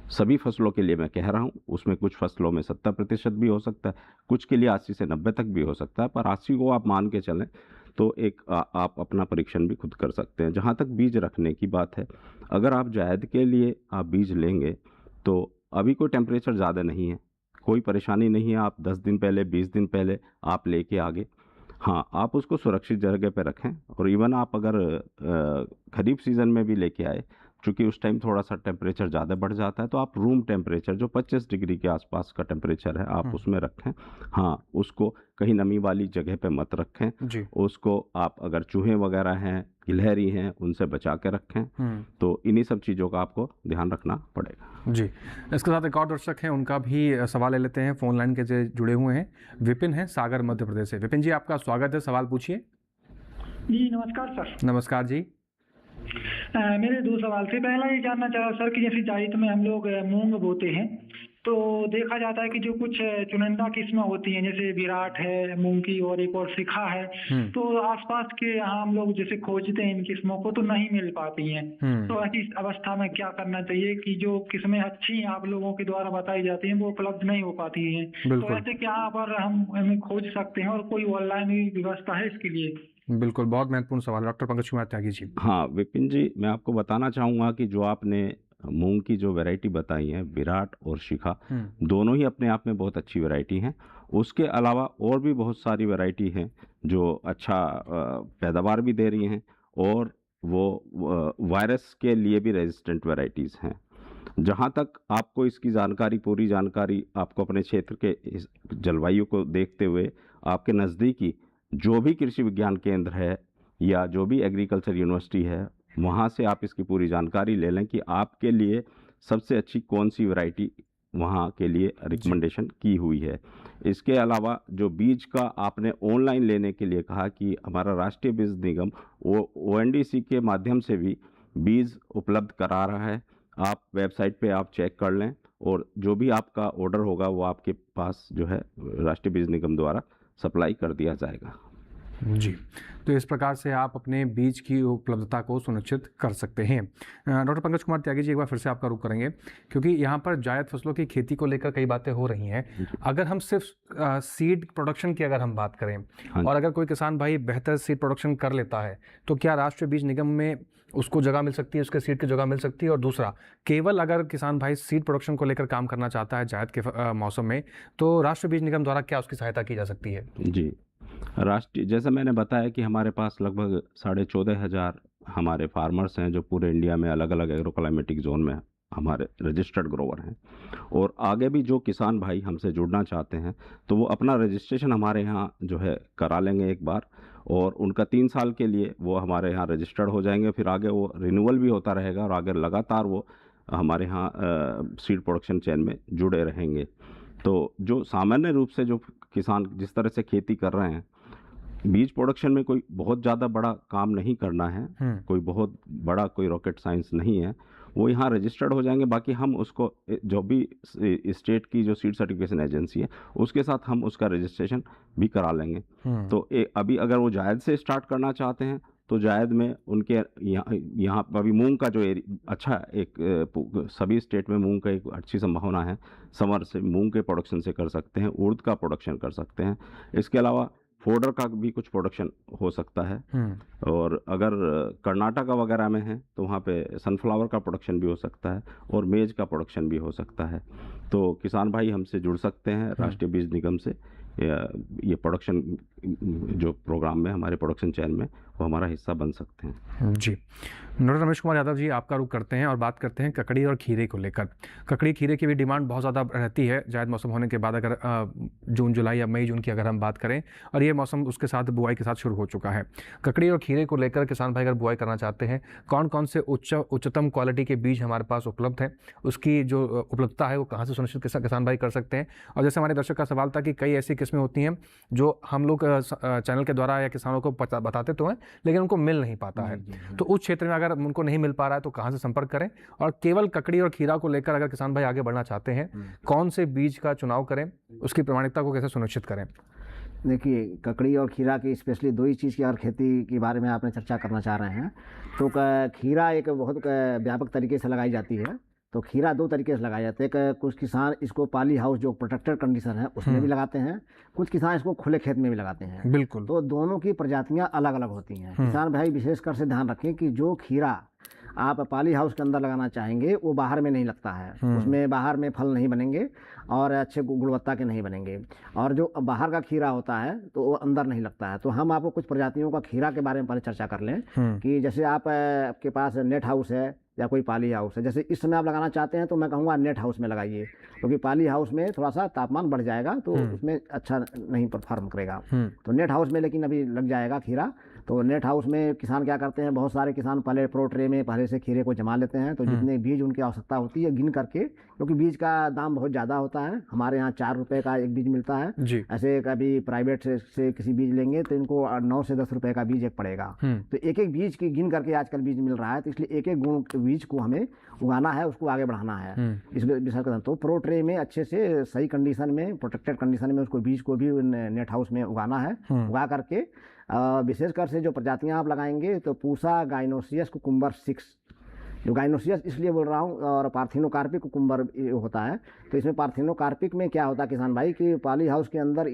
सभी फसलों के लिए मैं कह रहा हूँ, उसमें कुछ फसलों में 70% भी हो सकता है, कुछ के लिए 80 से 90 तक भी हो सकता है, पर 80 को आप मान के चलें तो एक आप अपना परीक्षण भी खुद कर सकते हैं। जहाँ तक बीज रखने की बात है, अगर आप जायद के लिए आप बीज लेंगे तो अभी कोई टेम्परेचर ज़्यादा नहीं है, कोई परेशानी नहीं है, आप 10 दिन पहले 20 दिन पहले आप लेके आगे, हाँ आप उसको सुरक्षित जगह पे रखें। और इवन आप अगर खरीफ सीज़न में भी लेके आए, चूँकि उस टाइम थोड़ा सा टेम्परेचर ज़्यादा बढ़ जाता है, तो आप रूम टेम्परेचर जो 25 डिग्री के आसपास का टेम्परेचर है आप उसमें रखें। हाँ, उसको कहीं नमी वाली जगह पे मत रखें जी। उसको आप अगर चूहे वगैरह हैं, गिलहरी हैं, उनसे बचा के रखें। तो इन्हीं सब चीज़ों का आपको ध्यान रखना पड़ेगा जी। इसके साथ एक और दर्शक हैं, उनका भी सवाल ले लेते हैं। फ़ोन लाइन के जो जुड़े हुए हैं, विपिन हैं सागर मध्य प्रदेश से। विपिन जी, आपका स्वागत है, सवाल पूछिए। जी नमस्कार सर। नमस्कार जी। मेरे 2 सवाल थे। पहला ये जानना चाह रहा सर कि जैसे जायद में हम लोग मूंग बोते हैं, तो देखा जाता है कि जो कुछ चुनिंदा किस्में होती हैं, जैसे विराट है मूंग की और एक और शिखा है, तो आसपास के यहाँ हम लोग जैसे खोजते हैं इन किस्मों को तो नहीं मिल पाती हैं। तो ऐसी अवस्था में क्या करना चाहिए कि जो किस्में अच्छी आप लोगों के द्वारा बताई जाती हैं वो उपलब्ध नहीं हो पाती हैं, तो ऐसे क्या पर हम हमें खोज सकते हैं और कोई ऑनलाइन व्यवस्था है इसके लिए? बिल्कुल, बहुत महत्वपूर्ण सवाल। डॉक्टर पंकज कुमार त्यागी जी। हाँ विपिन जी, मैं आपको बताना चाहूँगा कि जो आपने मूंग की जो वैरायटी बताई है, विराट और शिखा, दोनों ही अपने आप में बहुत अच्छी वैरायटी हैं। उसके अलावा और भी बहुत सारी वैरायटी हैं जो अच्छा पैदावार भी दे रही हैं और वो वायरस के लिए भी रेजिस्टेंट वैरायटीज़ हैं। जहाँ तक आपको इसकी जानकारी, पूरी जानकारी आपको अपने क्षेत्र के इस जलवायु को देखते हुए आपके नज़दीकी जो भी कृषि विज्ञान केंद्र है या जो भी एग्रीकल्चर यूनिवर्सिटी है, वहाँ से आप इसकी पूरी जानकारी ले लें कि आपके लिए सबसे अच्छी कौन सी वैरायटी वहाँ के लिए रिकमेंडेशन की हुई है। इसके अलावा जो बीज का आपने ऑनलाइन लेने के लिए कहा कि हमारा राष्ट्रीय बीज निगम ONDC के माध्यम से भी बीज उपलब्ध करा रहा है। आप वेबसाइट पे आप चेक कर लें और जो भी आपका ऑर्डर होगा वो आपके पास जो है राष्ट्रीय बीज निगम द्वारा सप्लाई कर दिया जाएगा। जी, तो इस प्रकार से आप अपने बीज की उपलब्धता को सुनिश्चित कर सकते हैं। डॉक्टर पंकज कुमार त्यागी जी, एक बार फिर से आपका रुख करेंगे, क्योंकि यहाँ पर जायद फसलों की खेती को लेकर कई बातें हो रही हैं। अगर हम सिर्फ सीड प्रोडक्शन की अगर हम बात करें और अगर कोई किसान भाई बेहतर सीड प्रोडक्शन कर लेता है तो क्या राष्ट्रीय बीज निगम में उसको जगह मिल सकती है, उसके सीड की जगह मिल सकती है? और दूसरा, केवल अगर किसान भाई सीड प्रोडक्शन को लेकर काम करना चाहता है जायद के मौसम में, तो राष्ट्रीय बीज निगम द्वारा क्या उसकी सहायता की जा सकती है? जी, राष्ट्रीय, जैसा मैंने बताया कि हमारे पास लगभग 14,500 हमारे फार्मर्स हैं जो पूरे इंडिया में अलग अलग एग्रो क्लाइमेटिक जोन में हमारे रजिस्टर्ड ग्रोवर हैं। और आगे भी जो किसान भाई हमसे जुड़ना चाहते हैं तो वो अपना रजिस्ट्रेशन हमारे यहाँ जो है करा लेंगे एक बार, और उनका 3 साल के लिए वो हमारे यहाँ रजिस्टर्ड हो जाएंगे। फिर आगे वो रिन्यूअल भी होता रहेगा और आगे लगातार वो हमारे यहाँ सीड प्रोडक्शन चेन में जुड़े रहेंगे। तो जो सामान्य रूप से जो किसान जिस तरह से खेती कर रहे हैं, बीज प्रोडक्शन में कोई बहुत ज़्यादा बड़ा काम नहीं करना है, कोई बहुत बड़ा कोई रॉकेट साइंस नहीं है, वो यहाँ रजिस्टर्ड हो जाएंगे। बाकी हम उसको जो भी स्टेट की जो सीड सर्टिफिकेशन एजेंसी है उसके साथ हम उसका रजिस्ट्रेशन भी करा लेंगे। तो अभी अगर वो जायद से स्टार्ट करना चाहते हैं तो जायद में उनके यहाँ अभी मूंग का जो अच्छा एक सभी स्टेट में मूंग का एक अच्छी संभावना है। समर से मूंग के प्रोडक्शन से कर सकते हैं, उड़द का प्रोडक्शन कर सकते हैं। इसके अलावा फोडर का भी कुछ प्रोडक्शन हो सकता है। और अगर कर्नाटका वगैरह में है तो वहाँ पे सनफ्लावर का प्रोडक्शन भी हो सकता है और मेज का प्रोडक्शन भी हो सकता है। तो किसान भाई हमसे जुड़ सकते हैं राष्ट्रीय बीज निगम से ये प्रोडक्शन जो प्रोग्राम में हमारे प्रोडक्शन चैन में वो हमारा हिस्सा बन सकते हैं। जी, डॉक्टर रमेश कुमार यादव जी, आपका रुख करते हैं और बात करते हैं ककड़ी और खीरे को लेकर। ककड़ी खीरे की भी डिमांड बहुत ज़्यादा रहती है जायद मौसम होने के बाद, अगर जून जुलाई या मई जून की अगर हम बात करें, और ये मौसम उसके साथ बुआई के साथ शुरू हो चुका है। ककड़ी और खीरे को लेकर किसान भाई अगर बुआई करना चाहते हैं, कौन कौन से उच्चतम क्वालिटी के बीज हमारे पास उपलब्ध हैं, उसकी जो उपलब्धता है वो कहाँ से सुनिश्चित किसान भाई कर सकते हैं? और जैसे हमारे दर्शक का सवाल था कि कई ऐसी किस्में होती हैं जो हम लोग चैनल के द्वारा या किसानों को बताते तो हैं, लेकिन उनको मिल नहीं पाता है। तो उस क्षेत्र में अगर उनको नहीं मिल पा रहा है तो कहाँ से संपर्क करें? और केवल ककड़ी और खीरा को लेकर अगर किसान भाई आगे बढ़ना चाहते हैं, कौन से बीज का चुनाव करें, उसकी प्रामाणिकता को कैसे सुनिश्चित करें? देखिए, ककड़ी और खीरा की स्पेशली दो ही चीज़ की अगर खेती के बारे में आपने चर्चा करना चाह रहे हैं तो खीरा एक बहुत व्यापक तरीके से लगाई जाती है। तो खीरा दो तरीके से लगाया जाता है। एक कुछ किसान इसको पाली हाउस जो प्रोटेक्टेड कंडीशन है उसमें भी लगाते हैं, कुछ किसान इसको खुले खेत में भी लगाते हैं। बिल्कुल। तो दोनों की प्रजातियां अलग अलग होती हैं। किसान भाई विशेषकर से ध्यान रखें कि जो खीरा आप पाली हाउस के अंदर लगाना चाहेंगे वो बाहर में नहीं लगता है, उसमें बाहर में फल नहीं बनेंगे और अच्छे गुणवत्ता के नहीं बनेंगे। और जो बाहर का खीरा होता है तो वो अंदर नहीं लगता है। तो हम आपको कुछ प्रजातियों का खीरा के बारे में पहले चर्चा कर लें कि जैसे आपके पास नेट हाउस है या कोई पाली हाउस है। जैसे इस समय आप लगाना चाहते हैं तो मैं कहूँगा नेट हाउस में लगाइए, क्योंकि पाली हाउस में थोड़ा सा तापमान बढ़ जाएगा तो उसमें अच्छा नहीं परफॉर्म करेगा। तो नेट हाउस में लेकिन अभी लग जाएगा खीरा। तो नेट हाउस में किसान क्या करते हैं, बहुत सारे किसान पहले प्रो ट्रे में पहले से खीरे को जमा लेते हैं। तो जितने बीज उनकी आवश्यकता होती है गिन करके, क्योंकि बीज का दाम बहुत ज़्यादा होता है, हमारे यहाँ 4 रुपये का एक बीज मिलता है जी। ऐसे कभी प्राइवेट से किसी बीज लेंगे तो इनको 9 से 10 रुपये का बीज एक पड़ेगा। तो एक एक बीज की गिन करके आजकल बीज मिल रहा है, तो इसलिए एक एक गुण बीज को हमें उगाना है, उसको आगे बढ़ाना है इस विषय का। तो प्रो ट्रे में अच्छे से सही कंडीशन में, प्रोटेक्टेड कंडीशन में उसको बीज को भी नेट हाउस में उगाना है। उगा करके विशेषकर से जो प्रजातियां आप लगाएंगे तो पूसा, गाइनोसियस, कुकुम्बर 6, जो गाइनोसियस इसलिए बोल रहा हूँ, और पार्थिनोकार्पिक कुकुम्बर होता है। तो इसमें पार्थिनोकार्पिक में क्या होता है किसान भाई कि पाली हाउस के अंदर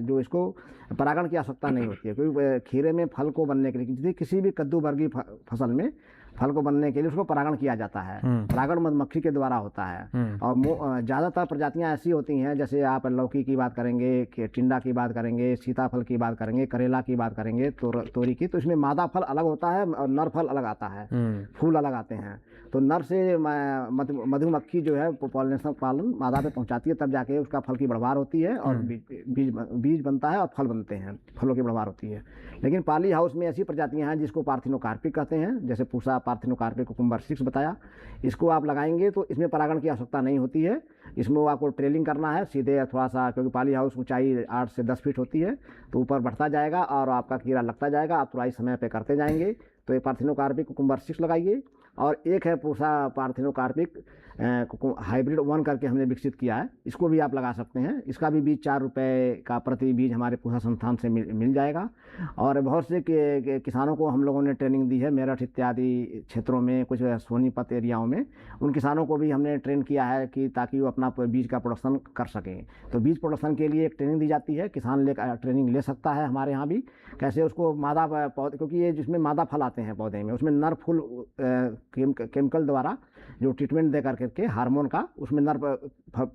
जो इसको परागण की आवश्यकता नहीं होती है, क्योंकि खीरे में फल को बनने के लिए, किसी भी कद्दू वर्गीय फसल में फल को बनने के लिए उसको परागण किया जाता है। परागण मधुमक्खी के द्वारा होता है। और ज़्यादातर प्रजातियां ऐसी होती हैं, जैसे आप लौकी की बात करेंगे, टिंडा की बात करेंगे, सीताफल की बात करेंगे, करेला की बात करेंगे, तोरी की, तो इसमें मादा फल अलग होता है और नर फल अलग आता है, फूल अलग आते हैं। तो नर से मधुमक्खी जो है पॉलिनेशन पालन मादा पे पहुंचाती है, तब जाके उसका फल की बढ़वार होती है और बीज बनता है और फल बनते हैं, फलों की बढ़वार होती है। लेकिन पाली हाउस में ऐसी प्रजातियां हैं जिसको पार्थिनोकार्पिक कहते हैं, जैसे पूसा, पार्थिनोकार्पिक, कुकुम्बर 6 बताया। इसको आप लगाएंगे तो इसमें परागण की आवश्यकता नहीं होती है। इसमें आपको ट्रेलिंग करना है सीधे थोड़ा सा, क्योंकि पाली हाउस ऊंचाई 8 से 10 फीट होती है, तो ऊपर बढ़ता जाएगा और आपका कीड़ा लगता जाएगा, आप थोड़ा समय पे करते जाएंगे। तो ये पार्थिनोकार्पिक कुकुम्बर 6 लगाइए। और एक है पूसा पार्थिनोकार्पिक हाइब्रिड 1 करके हमने विकसित किया है, इसको भी आप लगा सकते हैं। इसका भी बीज 4 रुपये का प्रति बीज हमारे पूसा संस्थान से मिल जाएगा। और बहुत से किसानों को हम लोगों ने ट्रेनिंग दी है, मेरठ इत्यादि क्षेत्रों में, कुछ सोनीपत एरियाओं में, उन किसानों को भी हमने ट्रेन किया है कि ताकि वो अपना बीज का प्रोडक्शन कर सकें। तो बीज प्रोडक्शन के लिए एक ट्रेनिंग दी जाती है, किसान ट्रेनिंग ले सकता है हमारे यहाँ भी। कैसे उसको मादा पौधे, क्योंकि ये जिसमें मादा फल आते हैं पौधे में, उसमें नर फूल केमिकल द्वारा जो ट्रीटमेंट दे करके हार्मोन का, उसमें नर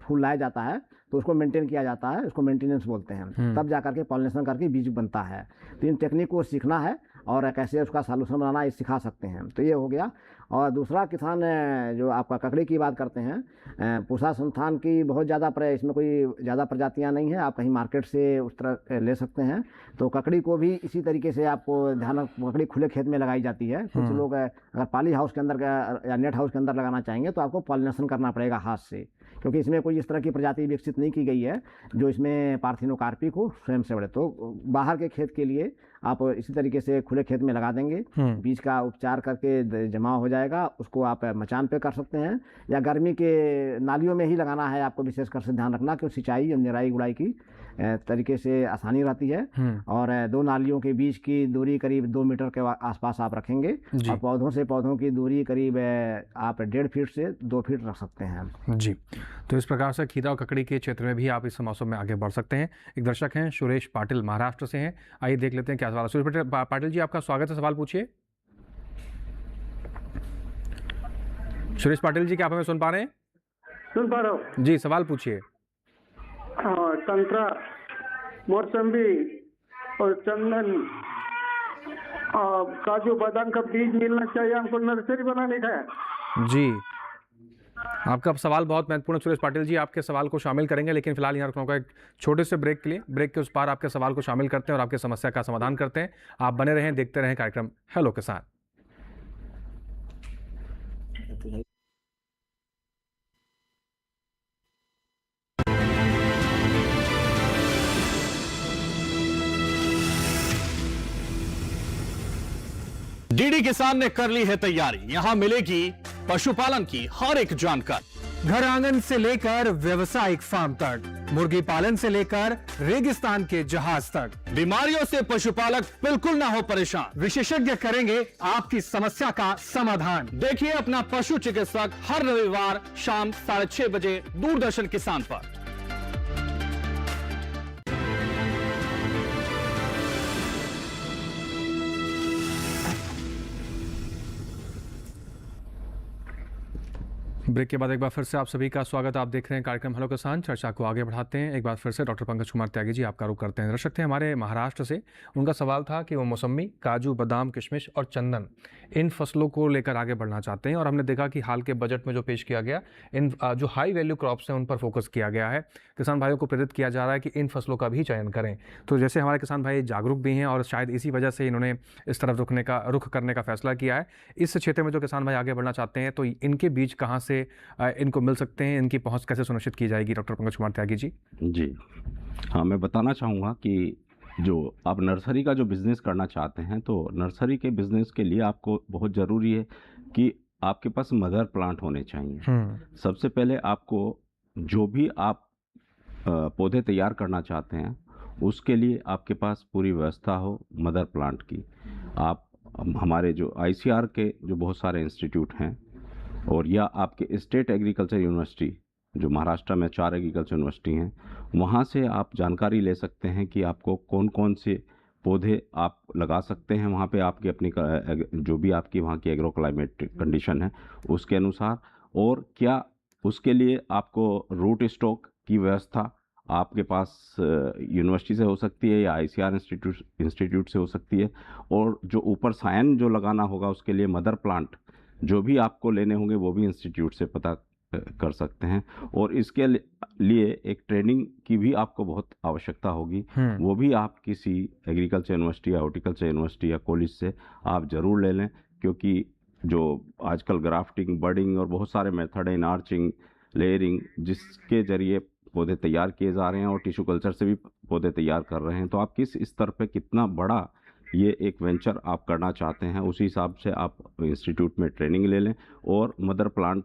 फूल लाया जाता है, तो उसको मेंटेन किया जाता है, उसको मेंटेनेंस बोलते हैं। तब जा करके पॉलिनेशन करके बीज बनता है। तो इन टेक्निक को सीखना है और कैसे उसका सॉल्यूशन बनाना ये सिखा सकते हैं। तो ये हो गया। और दूसरा किसान जो आपका ककड़ी की बात करते हैं, पूसा संस्थान की बहुत ज़्यादा इसमें कोई ज़्यादा प्रजातियां नहीं है, आप कहीं मार्केट से उस तरह ले सकते हैं। तो ककड़ी को भी इसी तरीके से आपको ध्यान, ककड़ी खुले खेत में लगाई जाती है। कुछ लोग अगर पाली हाउस के अंदर या नेट हाउस के अंदर लगाना चाहेंगे तो आपको पॉलिनेशन करना पड़ेगा हाथ से, क्योंकि इसमें कोई इस तरह की प्रजाति विकसित नहीं की गई है जो इसमें पार्थिनोकार्पिक हो स्वयं से बड़े। तो बाहर के खेत के लिए आप इसी तरीके से खुले खेत में लगा देंगे, बीज का उपचार करके जमा हो जाएगा, उसको आप मचान पे कर सकते हैं, या गर्मी के नालियों में ही लगाना है। आपको विशेषकर से ध्यान रखना कि सिंचाई और निराई गुड़ाई की तरीके से आसानी रहती है। और 2 नालियों के बीच की दूरी करीब 2 मीटर के आसपास आप रखेंगे, और पौधों से पौधों की दूरी करीब आप 1.5 फीट से 2 फीट रख सकते हैं जी। तो इस प्रकार से खीरा और ककड़ी के क्षेत्र में भी आप इस मौसम में आगे बढ़ सकते हैं। एक दर्शक हैं सुरेश पाटिल, महाराष्ट्र से हैं, आइए देख लेते हैं क्या सवाल। सुरेश पाटिल जी, आपका स्वागत है, सवाल पूछिए। सुरेश पाटिल जी, क्या आप हमें सुन पा रहे हैं? सुन पा रहा हूँ जी, सवाल पूछिए। संतरा मौसम्बी और चंदन और काजू बादाम का बीज मिलना चाहिए हमको नर्सरी बनाने का है। जी, आपका सवाल बहुत महत्वपूर्ण है सुरेश पाटिल जी। आपके सवाल को शामिल करेंगे, लेकिन फिलहाल यहाँ रुकना एक छोटे से ब्रेक के लिए। ब्रेक के उस पार आपके सवाल को शामिल करते हैं और आपकी समस्या का समाधान करते हैं। आप बने रहें, देखते रहें कार्यक्रम हेलो किसान। डीडी किसान ने कर ली है तैयारी। यहां मिलेगी पशुपालन की हर एक जानकारी, घर आंगन से लेकर व्यवसायिक फार्म तक, मुर्गी पालन से लेकर रेगिस्तान के जहाज तक। बीमारियों से पशुपालक बिल्कुल ना हो परेशान। विशेषज्ञ करेंगे आपकी समस्या का समाधान। देखिए अपना पशु चिकित्सक हर रविवार शाम 6:30 बजे दूरदर्शन किसान पर। ब्रेक के बाद एक बार फिर से आप सभी का स्वागत। आप देख रहे हैं कार्यक्रम हेलो किसान। चर्चा को आगे बढ़ाते हैं। एक बार फिर से डॉक्टर पंकज कुमार त्यागी जी आपका रुख करते हैं। दर्शक थे हमारे महाराष्ट्र से, उनका सवाल था कि वो मौसम्मी, काजू, बादाम, किशमिश और चंदन इन फसलों को लेकर आगे बढ़ना चाहते हैं। और हमने देखा कि हाल के बजट में जो पेश किया गया, इन जो हाई वैल्यू क्रॉप्स हैं उन पर फोकस किया गया है। किसान भाइयों को प्रेरित किया जा रहा है कि इन फसलों का भी चयन करें। तो जैसे हमारे किसान भाई जागरूक भी हैं और शायद इसी वजह से इन्होंने इस तरफ रुख करने का फैसला किया है। इस क्षेत्र में जो किसान भाई आगे बढ़ना चाहते हैं, तो इनके बीज कहाँ से इनको मिल सकते हैं, इनकी पहुंच कैसे सुनिश्चित की जाएगी, डॉक्टर पंकज कुमार त्यागी जी? जी हाँ, मैं बताना चाहूँगा कि जो आप नर्सरी का जो बिज़नेस करना चाहते हैं, तो नर्सरी के बिज़नेस के लिए आपको बहुत ज़रूरी है कि आपके पास मदर प्लांट होने चाहिए। सबसे पहले आपको जो भी आप पौधे तैयार करना चाहते हैं, उसके लिए आपके पास पूरी व्यवस्था हो मदर प्लांट की। आप हमारे जो ICR के जो बहुत सारे इंस्टीट्यूट हैं, और या आपके स्टेट एग्रीकल्चर यूनिवर्सिटी जो महाराष्ट्र में 4 एग्रीकल्चर यूनिवर्सिटी हैं, वहाँ से आप जानकारी ले सकते हैं कि आपको कौन कौन से पौधे आप लगा सकते हैं वहाँ पे, आपकी अपनी जो भी आपकी वहाँ की एग्रो क्लाइमेट कंडीशन है उसके अनुसार। और क्या उसके लिए आपको रूट स्टॉक की व्यवस्था आपके पास यूनिवर्सिटी से हो सकती है या ICR इंस्टीट्यूट से हो सकती है। और जो ऊपर सायन जो लगाना होगा, उसके लिए मदर प्लांट जो भी आपको लेने होंगे वो भी इंस्टीट्यूट से पता कर सकते हैं। और इसके लिए एक ट्रेनिंग की भी आपको बहुत आवश्यकता होगी, वो भी आप किसी एग्रीकल्चर यूनिवर्सिटी या हॉर्टिकल्चर यूनिवर्सिटी या कॉलेज से आप ज़रूर ले लें। क्योंकि जो आजकल ग्राफ्टिंग, बर्डिंग और बहुत सारे मेथड हैं, आर्चिंग, लेयरिंग, जिसके ज़रिए पौधे तैयार किए जा रहे हैं, और टिश्यू कल्चर से भी पौधे तैयार कर रहे हैं। तो आप किस स्तर पे कितना बड़ा ये एक वेंचर आप करना चाहते हैं, उसी हिसाब से आप इंस्टीट्यूट में ट्रेनिंग ले लें। और मदर प्लांट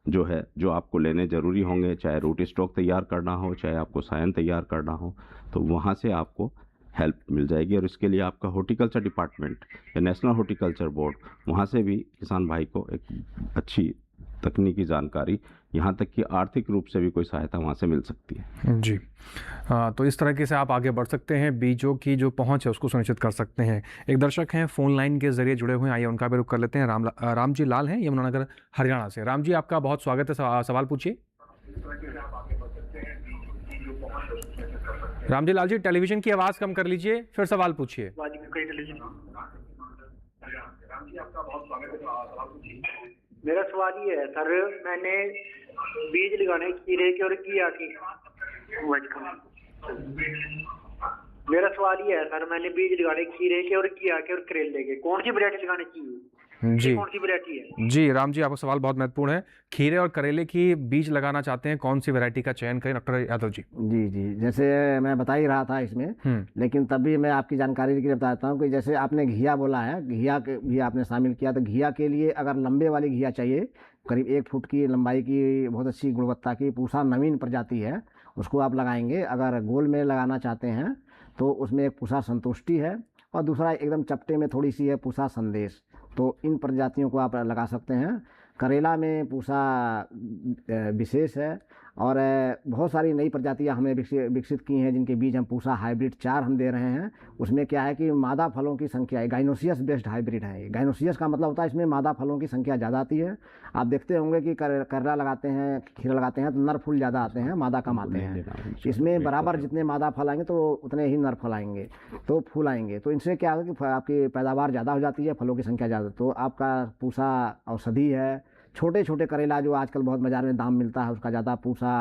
जो है, जो आपको लेने ज़रूरी होंगे, चाहे रूट स्टॉक तैयार करना हो, चाहे आपको सायन तैयार करना हो, तो वहाँ से आपको हेल्प मिल जाएगी। और इसके लिए आपका हॉर्टिकल्चर डिपार्टमेंट या नेशनल हॉर्टिकल्चर बोर्ड, वहाँ से भी किसान भाई को एक अच्छी तकनीकी जानकारी, यहाँ तक कि आर्थिक रूप से भी कोई सहायता वहाँ से मिल सकती है। जी हाँ, तो इस तरीके से आप आगे बढ़ सकते हैं, बीजों की जो पहुंच है उसको सुनिश्चित कर सकते हैं। एक दर्शक हैं फ़ोन लाइन के जरिए जुड़े हुए हैं, आइए उनका भी रुख कर लेते हैं। राम जी लाल हैं यमुनानगर हरियाणा से। राम जी आपका बहुत स्वागत है, सवाल पूछिए। राम जी लाल जी, टेलीविज़न की आवाज़ कम कर लीजिए, फिर सवाल पूछिए। मेरा सवाल ये है सर, मैंने बीज लगाने खीरे के और घिया की मेरा सवाल ये है सर, मैंने बीज लगाने खीरे के और घिया के और करेले के, कौन सी वैरायटी लगानी चाहिए? जी कौन सी वैरायटी है? जी राम जी, आपका सवाल बहुत महत्वपूर्ण है। खीरे और करेले की बीज लगाना चाहते हैं, कौन सी वैरायटी का चयन करें, डॉक्टर यादव जी? जी, जैसे मैं बता ही रहा था इसमें, लेकिन तब भी मैं आपकी जानकारी के लिए बताता हूँ कि जैसे आपने घिया बोला है, घिया के भी आपने शामिल किया, तो घिया के लिए अगर लंबे वाली घिया चाहिए, करीब 1 फुट की लंबाई की, बहुत अच्छी गुणवत्ता की, पूसा नवीन प्रजाति है, उसको आप लगाएंगे। अगर गोल में लगाना चाहते हैं तो उसमें एक पूसा संतुष्टि है, और दूसरा एकदम चपटे में थोड़ी सी है पूसा संदेश। तो इन प्रजातियों को आप लगा सकते हैं। करेला में पूसा विशेष है, और बहुत सारी नई प्रजातियां हमने विकसित की हैं, जिनके बीज हम पूसा हाइब्रिड 4 हम दे रहे हैं। उसमें क्या है कि मादा फलों की संख्या है, गाइनोसियस बेस्ड हाइब्रिड है ये। गाइनोसियस का मतलब होता है इसमें मादा फलों की संख्या ज़्यादा आती है। आप देखते होंगे कि करेला लगाते हैं, खीरा लगाते हैं तो नर फूल ज़्यादा आते हैं, मादा कम आते हैं। इसमें बराबर जितने मादा फल आएंगे तो उतने ही नर फल आएंगे, तो फूल आएंगे। तो इनसे क्या होगा कि आपकी पैदावार ज़्यादा हो जाती है, फलों की संख्या ज़्यादा। तो आपका पूसा औषधि है। छोटे छोटे करेला जो आजकल बहुत बाज़ार में दाम मिलता है उसका ज़्यादा, पूसा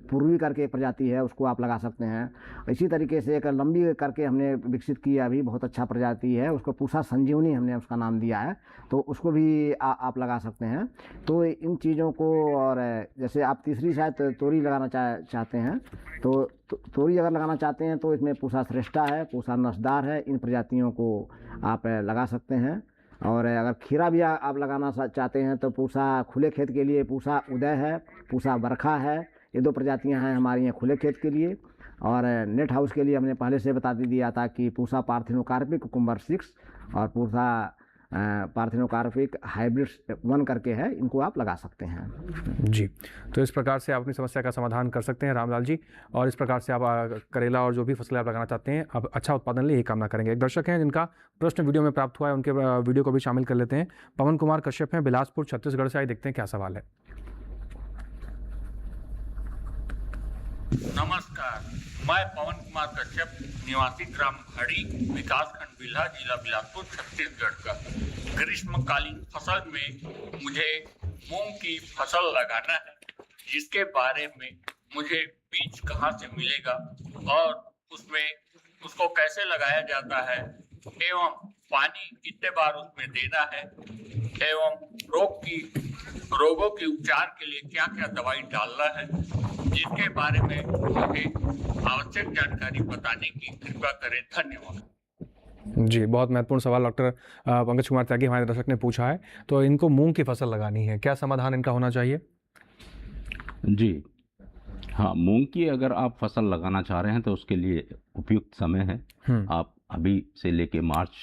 पूर्वी करके एक प्रजाति है, उसको आप लगा सकते हैं। इसी तरीके से एक लंबी करके हमने विकसित किया, अभी बहुत अच्छा प्रजाति है, उसको पूसा संजीवनी हमने उसका नाम दिया है, तो उसको भी आप लगा सकते हैं। तो इन चीज़ों को, और जैसे आप तीसरी शायद तोरी लगाना चाहते हैं, तो तोरी अगर लगाना चाहते हैं तो इसमें पूसा श्रेष्ठा है, पूसा नसदार है, इन प्रजातियों को आप लगा सकते हैं। और अगर खीरा भी आप लगाना चाहते हैं तो पूसा खुले खेत के लिए पूसा उदय है, पूसा बरखा है, ये 2 प्रजातियां हैं हमारी यहाँ खुले खेत के लिए। और नेट हाउस के लिए हमने पहले से बता दिया था कि पूसा पार्थिनोकार्पिक कुकुम्बर 6 और पूसा पार्थिनोकार्पिक हाइब्रिड 1 करके है, इनको आप लगा सकते हैं। जी, तो इस प्रकार से आप अपनी समस्या का समाधान कर सकते हैं रामलाल जी, और इस प्रकार से आप करेला और जो भी फसलें आप लगाना चाहते हैं आप अच्छा उत्पादन लिए यही कामना करेंगे। एक दर्शक हैं जिनका प्रश्न वीडियो में प्राप्त हुआ है, उनके वीडियो को भी शामिल कर लेते हैं। पवन कुमार कश्यप हैं, बिलासपुर छत्तीसगढ़ से आए, देखते हैं क्या सवाल है। नमस्कार, मैं पवन कुमार कश्यप, निवासी ग्राम घड़ी, विकासखंड बिल्हा, जिला बिलासपुर, छत्तीसगढ़ का। ग्रीष्मकालीन फसल में मुझे मूंग की फसल लगाना है, जिसके बारे में मुझे बीज कहाँ से मिलेगा और उसको कैसे लगाया जाता है, एवं पानी कितने बार उसमें देना है, एवं रोगों के उपचार के लिए क्या क्या दवाई डालना है, जिसके बारे में मुझे आवश्यक जानकारी बताने की कृपा करें। धन्यवाद। जी, बहुत महत्वपूर्ण सवाल डॉक्टर पंकज कुमार त्यागी हमारे दर्शक ने पूछा है। तो इनको मूंग की फसल लगानी है, क्या समाधान इनका होना चाहिए? जी हाँ, मूंग की अगर आप फसल लगाना चाह रहे हैं तो उसके लिए उपयुक्त समय है। आप अभी से लेके मार्च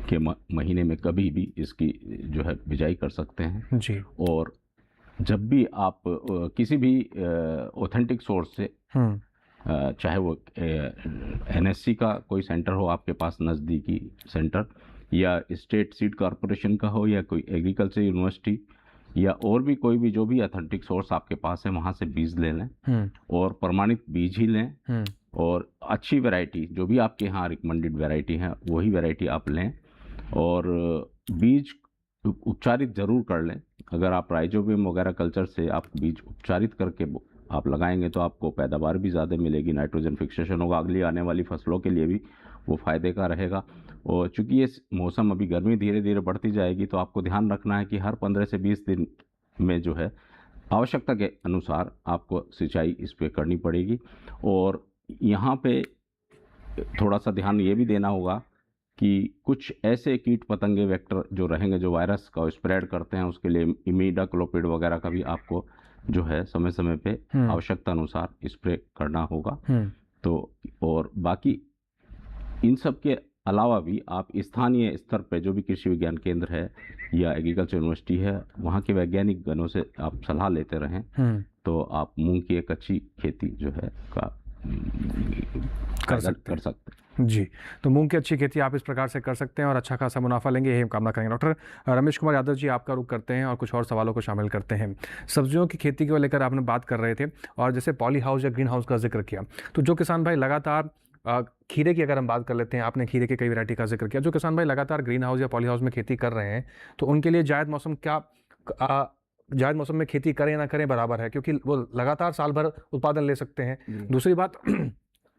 के महीने में कभी भी इसकी जो है बिजाई कर सकते हैं जी। और जब भी आप किसी भी ऑथेंटिक सोर्स से, चाहे वो NSC का कोई सेंटर हो आपके पास नज़दीकी सेंटर, या स्टेट सीड कॉरपोरेशन का हो, या कोई एग्रीकल्चर यूनिवर्सिटी, या और भी कोई भी जो भी ऑथेंटिक सोर्स आपके पास है, वहाँ से बीज ले लें और प्रमाणित बीज ही लें, और अच्छी वैरायटी जो भी आपके यहाँ रिकमेंडेड वैरायटी है वही वैरायटी आप लें, और बीज उपचारित ज़रूर कर लें। अगर आप राइजोबियम वगैरह कल्चर से आप बीज उपचारित करके आप लगाएंगे तो आपको पैदावार भी ज़्यादा मिलेगी, नाइट्रोजन फिक्सेशन होगा, अगली आने वाली फसलों के लिए भी वो फ़ायदे का रहेगा। और चूँकि ये मौसम अभी गर्मी धीरे धीरे बढ़ती जाएगी, तो आपको ध्यान रखना है कि हर 15 से 20 दिन में जो है आवश्यकता के अनुसार आपको सिंचाई इस पर करनी पड़ेगी। और यहाँ पे थोड़ा सा ध्यान ये भी देना होगा कि कुछ ऐसे कीट पतंगे वेक्टर जो रहेंगे जो वायरस का स्प्रेड करते हैं, उसके लिए इमिडाक्लोपिड वगैरह का भी आपको जो है समय समय पे आवश्यकता अनुसार स्प्रे करना होगा। तो और बाकी इन सब के अलावा भी आप स्थानीय स्तर पे जो भी कृषि विज्ञान केंद्र है या एग्रीकल्चर यूनिवर्सिटी है, वहाँ के वैज्ञानिक गणों से आप सलाह लेते रहें, तो आप मूंग की एक अच्छी खेती जो है कर सकते हैं। जी, तो मूंग की अच्छी खेती आप इस प्रकार से कर सकते हैं और अच्छा खासा मुनाफा लेंगे, यही हम कामना करेंगे। डॉक्टर रमेश कुमार यादव जी, आपका रुख करते हैं और कुछ और सवालों को शामिल करते हैं। सब्जियों की खेती को लेकर आपने बात कर रहे थे, और जैसे पॉली हाउस या ग्रीन हाउस का जिक्र किया, तो जो किसान भाई लगातार खीरे की अगर हम बात कर लेते हैं, आपने खीरे की कई वैरायटी का जिक्र किया, जो किसान भाई लगातार ग्रीन हाउस या पॉली हाउस में खेती कर रहे हैं, तो उनके लिए जायद मौसम में खेती करें ना करें बराबर है, क्योंकि वो लगातार साल भर उत्पादन ले सकते हैं। दूसरी बात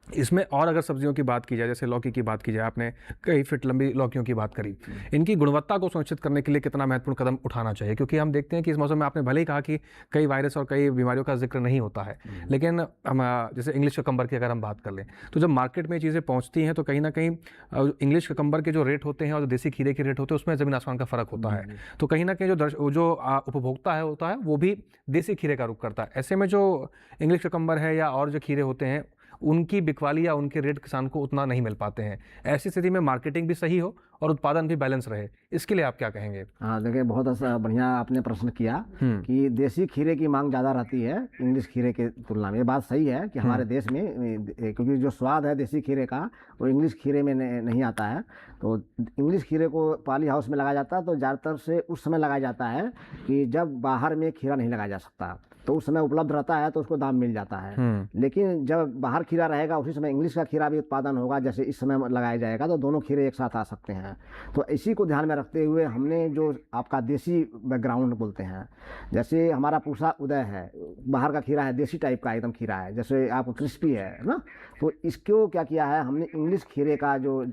इसमें और अगर सब्जियों की बात की जाए, जैसे लौकी की बात की जाए, आपने कई फीट लंबी लौकियों की बात करी, इनकी गुणवत्ता को सुनिश्चित करने के लिए कितना महत्वपूर्ण कदम उठाना चाहिए? क्योंकि हम देखते हैं कि इस मौसम में आपने भले ही कहा कि कई वायरस और कई बीमारियों का जिक्र नहीं होता है, लेकिन हम जैसे इंग्लिश ककम्बर की अगर हम बात कर लें, तो जब मार्केट में चीज़ें पहुँचती हैं तो कहीं ना कहीं इंग्लिश ककम्बर के जो रेट होते हैं और जो देसी खीरे के रेट होते हैं उसमें ज़मीन आसमान का फ़र्क होता है। तो कहीं ना कहीं जो उपभोक्ता है वो भी देसी खीरे का रुख करता है। ऐसे में जो इंग्लिश ककम्बर है या और जो खीरे होते हैं, उनकी बिकवाली या उनके रेट किसान को उतना नहीं मिल पाते हैं। ऐसी स्थिति में मार्केटिंग भी सही हो और उत्पादन भी बैलेंस रहे, इसके लिए आप क्या कहेंगे? हाँ देखिए, बहुत बढ़िया आपने प्रश्न किया कि देसी खीरे की मांग ज़्यादा रहती है इंग्लिश खीरे के तुलना में। ये बात सही है कि हमारे देश में, क्योंकि जो स्वाद है देसी खीरे का वो इंग्लिश खीरे में नहीं आता है। तो इंग्लिश खीरे को पॉली हाउस में लगाया जाता है, तो ज़्यादातर से उस समय लगाया जाता है कि जब बाहर में खीरा नहीं लगाया जा सकता, तो उस समय उपलब्ध रहता है तो उसको दाम मिल जाता है। लेकिन जब बाहर खीरा रहेगा उसी समय इंग्लिश का खीरा भी उत्पादन होगा, जैसे इस समय लगाया जाएगा, तो दोनों खीरे एक साथ आ सकते हैं। तो इसी को ध्यान में रखते हुए हमने जो आपका देसी बैकग्राउंड बोलते हैं, जैसे हमारा पूसा उदय है, बाहर का खीरा है, देसी टाइप का एकदम खीरा है, जैसे आपको क्रिस्पी है ना, तो इसको क्या किया है हमने, इंग्लिश खीरे का जो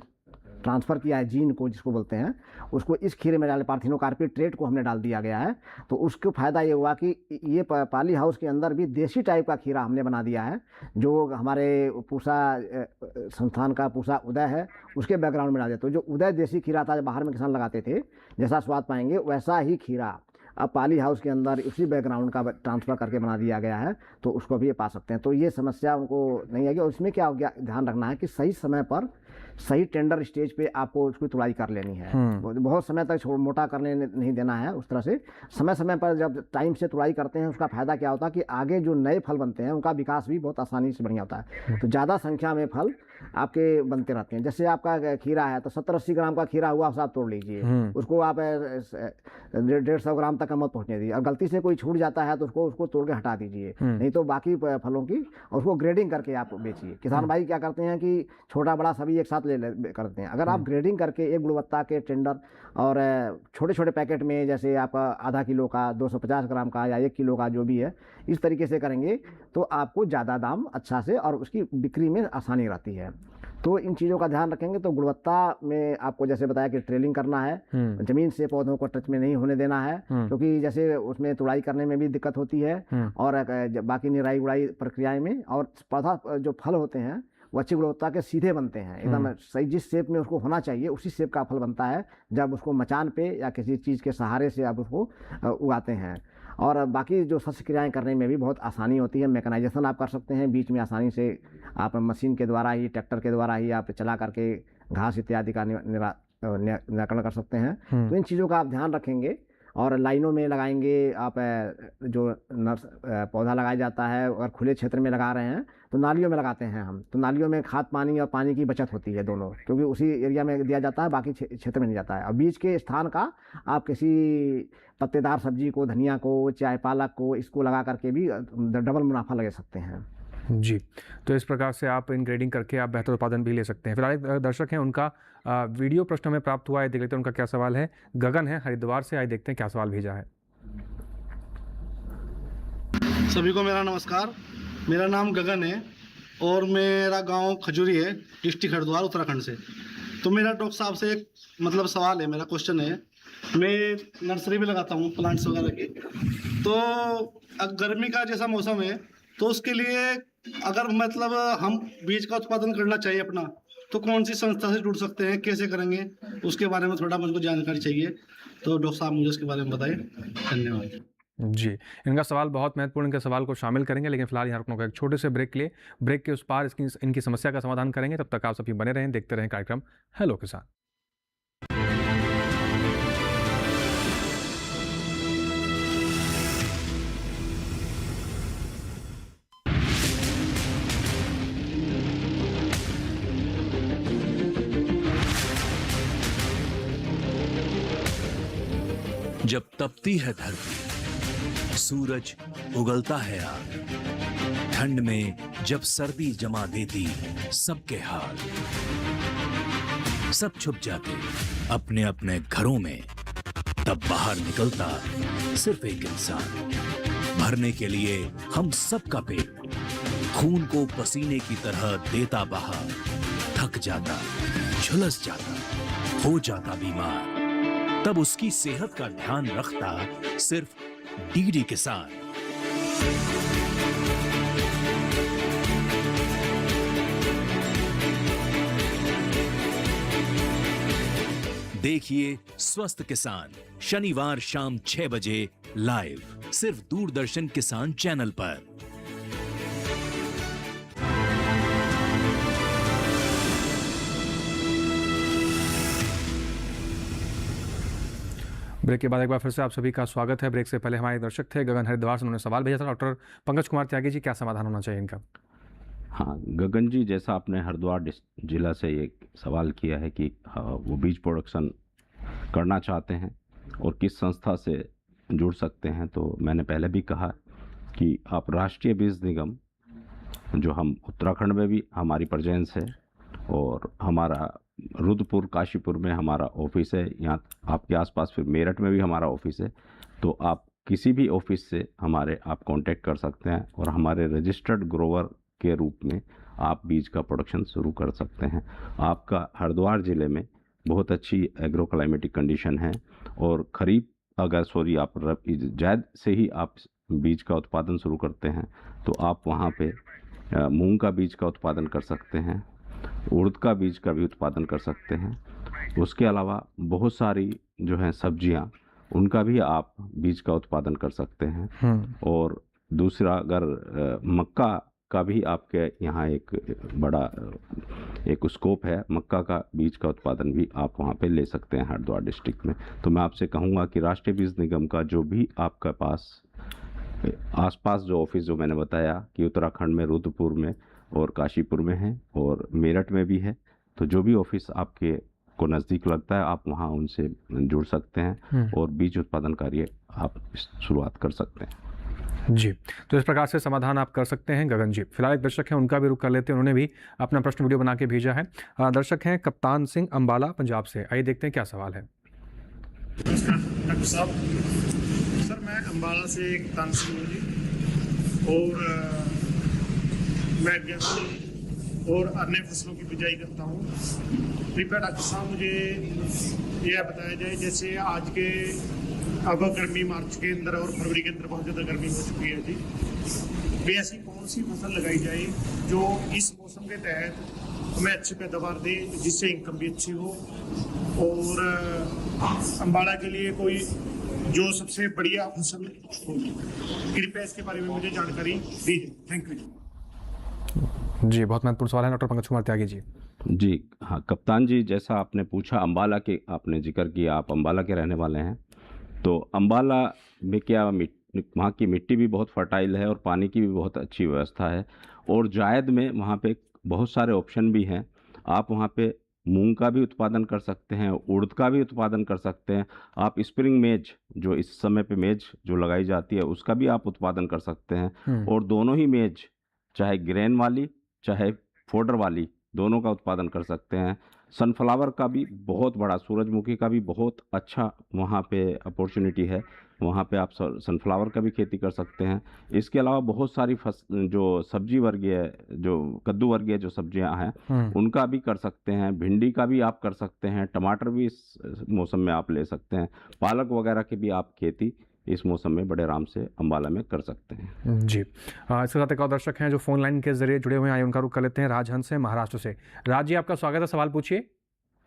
ट्रांसफ़र किया है जीन को जिसको बोलते हैं, उसको इस खीरे में डाले, पार्थिनोकार्पी ट्रेट को हमने डाल दिया गया है। तो उसको फ़ायदा ये हुआ कि ये पॉली हाउस के अंदर भी देसी टाइप का खीरा हमने बना दिया है, जो हमारे पूसा संस्थान का पूसा उदय है उसके बैकग्राउंड में डाल दिया। तो जो उदय देसी खीरा था, जो बाहर में किसान लगाते थे, जैसा स्वाद पाएंगे वैसा ही खीरा अब पॉली हाउस के अंदर उसी बैकग्राउंड का ट्रांसफ़र करके बना दिया गया है, तो उसको भी ये पा सकते हैं। तो ये समस्या उनको नहीं आएगी। और इसमें क्या हो गया, ध्यान रखना है कि सही समय पर सही टेंडर स्टेज पे आपको उसकी तुड़ाई कर लेनी है। बहुत समय तक मोटा करने नहीं देना है। उस तरह से समय समय पर जब टाइम से तुड़ाई करते हैं, उसका फ़ायदा क्या होता है कि आगे जो नए फल बनते हैं उनका विकास भी बहुत आसानी से बढ़िया होता है। तो ज़्यादा संख्या में फल आपके बनते रहते हैं। जैसे आपका खीरा है तो 70-80 ग्राम का खीरा हुआ, आप तोड़ लीजिए, उसको आप 150 ग्राम तक मत पहुँचने दीजिए। और गलती से कोई छूट जाता है तो उसको तोड़ के हटा दीजिए, नहीं तो बाकी फलों की और उसको ग्रेडिंग करके आप बेचिए। किसान भाई क्या करते हैं कि छोटा बड़ा सभी एक साथ करते हैं। अगर आप ग्रेडिंग करके एक गुणवत्ता के टेंडर और छोटे छोटे पैकेट में, जैसे आपका आधा किलो का, 250 ग्राम का या 1 किलो का जो भी है, इस तरीके से करेंगे तो आपको ज़्यादा दाम अच्छा से और उसकी बिक्री में आसानी रहती है। तो इन चीज़ों का ध्यान रखेंगे तो गुणवत्ता में आपको जैसे बताया कि ट्रेलिंग करना है, ज़मीन से पौधों को टच में नहीं होने देना है, क्योंकि जैसे उसमें तुड़ाई करने में भी दिक्कत होती है और बाकी निराई गुड़ाई प्रक्रियाएं में। और पौधा जो फल होते हैं वो अच्छी गुणवत्ता के सीधे बनते हैं, एकदम सही जिस शेप में उसको होना चाहिए उसी शेप का फल बनता है जब उसको मचान पे या किसी चीज़ के सहारे से आप उसको उगाते हैं। और बाकी जो शस्य क्रियाएँ करने में भी बहुत आसानी होती है। मैकेनाइजेशन आप कर सकते हैं, बीच में आसानी से आप मशीन के द्वारा ही, ट्रैक्टर के द्वारा ही आप चला करके घास इत्यादि का निराकरण कर सकते हैं। तो इन चीज़ों का आप ध्यान रखेंगे। और लाइनों में लगाएंगे आप, जो नर्स पौधा लगाया जाता है अगर खुले क्षेत्र में लगा रहे हैं तो नालियों में लगाते हैं हम, तो नालियों में खाद पानी और पानी की बचत होती है दोनों, क्योंकि उसी एरिया में दिया जाता है, बाकी क्षेत्र में नहीं जाता है। और बीच के स्थान का आप किसी पत्तेदार सब्जी को, धनिया को, चाहे पालक को, इसको लगा करके भी डबल मुनाफा लगा सकते हैं। जी, तो इस प्रकार से आप इन ग्रेडिंग करके आप बेहतर उत्पादन भी ले सकते हैं। फिलहाल एक दर्शक हैं, उनका वीडियो प्रश्न हमें प्राप्त हुआ है, देख लेते हैं उनका क्या सवाल है। गगन है हरिद्वार से, आइए देखते हैं क्या सवाल भेजा है। सभी को मेरा नमस्कार। मेरा नाम गगन है और मेरा गांव खजूरी है, डिस्ट्रिक्ट हरिद्वार, उत्तराखंड से। तो मेरा डॉक्टर साहब से एक सवाल है, मेरा क्वेश्चन है। मैं नर्सरी भी लगाता हूँ प्लांट्स वगैरह की, तो गर्मी का जैसा मौसम है तो उसके लिए अगर हम बीज का उत्पादन करना चाहिए अपना, तो कौन सी संस्था से जुड़ सकते हैं, कैसे करेंगे, उसके बारे में थोड़ा मुझको जानकारी चाहिए। तो डॉक्टर साहब मुझे उसके बारे में बताइए। धन्यवाद। जी, इनका सवाल बहुत महत्वपूर्ण, इनके सवाल को शामिल करेंगे, लेकिन फिलहाल यहाँ रुकना एक छोटे से ब्रेक के लिए। ब्रेक के उस पार इनकी समस्या का समाधान करेंगे। तब तक आप सभी बने रहें, देखते रहें कार्यक्रम हेलो किसान। जब तपती है धरती, सूरज उगलता है आग, ठंड में जब सर्दी जमा देती सबके हाल, सब छुप जाते अपने अपने घरों में, तब बाहर निकलता सिर्फ एक इंसान, भरने के लिए हम सबका पेट, खून को पसीने की तरह देता बहा, थक जाता, झुलस जाता, हो जाता बीमार, तब उसकी सेहत का ध्यान रखता सिर्फ डीडी किसान। देखिए स्वस्थ किसान शनिवार शाम 6 बजे लाइव, सिर्फ दूरदर्शन किसान चैनल पर। ब्रेक के बाद एक बार फिर से आप सभी का स्वागत है। ब्रेक से पहले हमारे दर्शक थे गगन हरिद्वार से, उन्होंने सवाल भेजा था। डॉक्टर पंकज कुमार त्यागी जी, क्या समाधान होना चाहिए इनका? हाँ गगन जी, जैसा आपने हरिद्वार जिला से ये सवाल किया है कि वो बीज प्रोडक्शन करना चाहते हैं और किस संस्था से जुड़ सकते हैं, तो मैंने पहले भी कहा कि आप राष्ट्रीय बीज निगम, जो हम उत्तराखंड में भी हमारी प्रेजेंस है और हमारा रुद्रपुर काशीपुर में हमारा ऑफिस है, यहाँ आपके आसपास फिर मेरठ में भी हमारा ऑफिस है, तो आप किसी भी ऑफिस से आप कांटेक्ट कर सकते हैं और हमारे रजिस्टर्ड ग्रोवर के रूप में आप बीज का प्रोडक्शन शुरू कर सकते हैं। आपका हरिद्वार ज़िले में बहुत अच्छी एग्रो क्लाइमेटिक कंडीशन है और आप जायद से ही आप बीज का उत्पादन शुरू करते हैं तो आप वहाँ पे मूंग का बीज का उत्पादन कर सकते हैं, उड़द का बीज का भी उत्पादन कर सकते हैं। उसके अलावा बहुत सारी जो हैं सब्जियां, उनका भी आप बीज का उत्पादन कर सकते हैं। और दूसरा, अगर मक्का का भी आपके यहाँ एक बड़ा एक स्कोप है, मक्का का बीज का उत्पादन भी आप वहाँ पे ले सकते हैं हरिद्वार डिस्ट्रिक्ट में। तो मैं आपसे कहूँगा कि राष्ट्रीय बीज निगम का जो भी आपका आसपास जो ऑफिस जो मैंने बताया कि उत्तराखंड में रुद्रपुर में और काशीपुर में है और मेरठ में भी है, तो जो भी ऑफिस आपके को नज़दीक लगता है आप वहाँ उनसे जुड़ सकते हैं और बीज उत्पादन कार्य आप शुरुआत कर सकते हैं। जी, तो इस प्रकार से समाधान आप कर सकते हैं गगन जी। फिलहाल एक दर्शक हैं, उनका भी रुख कर लेते हैं, उन्होंने भी अपना प्रश्न वीडियो बना के भेजा है। दर्शक हैं कप्तान सिंह अंबाला पंजाब से, आइए देखते हैं क्या सवाल है। डॉक्टर साहब, सर मैं अंबाला से कप्तान सिंह हूँ जी, और मैं गेहूँ और अन्य फसलों की बिजाई करता हूँ। कृपया डॉक्टर साहब मुझे यह बताया जाए, जैसे आज के अब गर्मी मार्च के अंदर और फरवरी के अंदर बहुत ज़्यादा गर्मी हो चुकी है जी, वे ऐसी कौन सी फसल लगाई जाए जो इस मौसम के तहत हमें अच्छी पैदावार दे, जिससे इनकम भी अच्छी हो, और अंबाला के लिए कोई जो सबसे बढ़िया फसल होगी, कृपया इसके बारे में मुझे जानकारी दीजिए। थैंक यू जी। बहुत महत्वपूर्ण सवाल है डॉक्टर पंकज कुमार त्यागी जी। जी हाँ कप्तान जी, जैसा आपने पूछा, अंबाला के आपने जिक्र किया, आप अंबाला के रहने वाले हैं, तो अंबाला में क्या वहाँ की मिट्टी भी बहुत फर्टाइल है और पानी की भी बहुत अच्छी व्यवस्था है, और जायद में वहाँ पे बहुत सारे ऑप्शन भी हैं। आप वहाँ पे मूंग का भी उत्पादन कर सकते हैं, उड़द का भी उत्पादन कर सकते हैं। आप स्प्रिंग मेज, जो इस समय पे मेज जो लगाई जाती है, उसका भी आप उत्पादन कर सकते हैं। और दोनों ही मेज, चाहे ग्रेन वाली चाहे फोडर वाली, दोनों का उत्पादन कर सकते हैं। सनफ्लावर का भी बहुत बड़ा, सूरजमुखी का भी बहुत अच्छा वहाँ पे अपॉर्चुनिटी है, वहाँ पे आप सनफ्लावर का भी खेती कर सकते हैं। इसके अलावा बहुत सारी जो सब्जी वर्गीय, जो कद्दू वर्गीय जो सब्जियां हैं, उनका भी कर सकते हैं। भिंडी का भी आप कर सकते हैं, टमाटर भी इस मौसम में आप ले सकते हैं, पालक वगैरह की भी आप खेती इस मौसम में बड़े आराम से अंबाला में कर सकते हैं। जी, इसके साथ एक और दर्शक हैं जो फोन लाइन के जरिए जुड़े हुए हैं, उनका रुख कर लेते हैं। राजहंस से, महाराष्ट्र से। राज जी, आपका स्वागत है, सवाल पूछिए।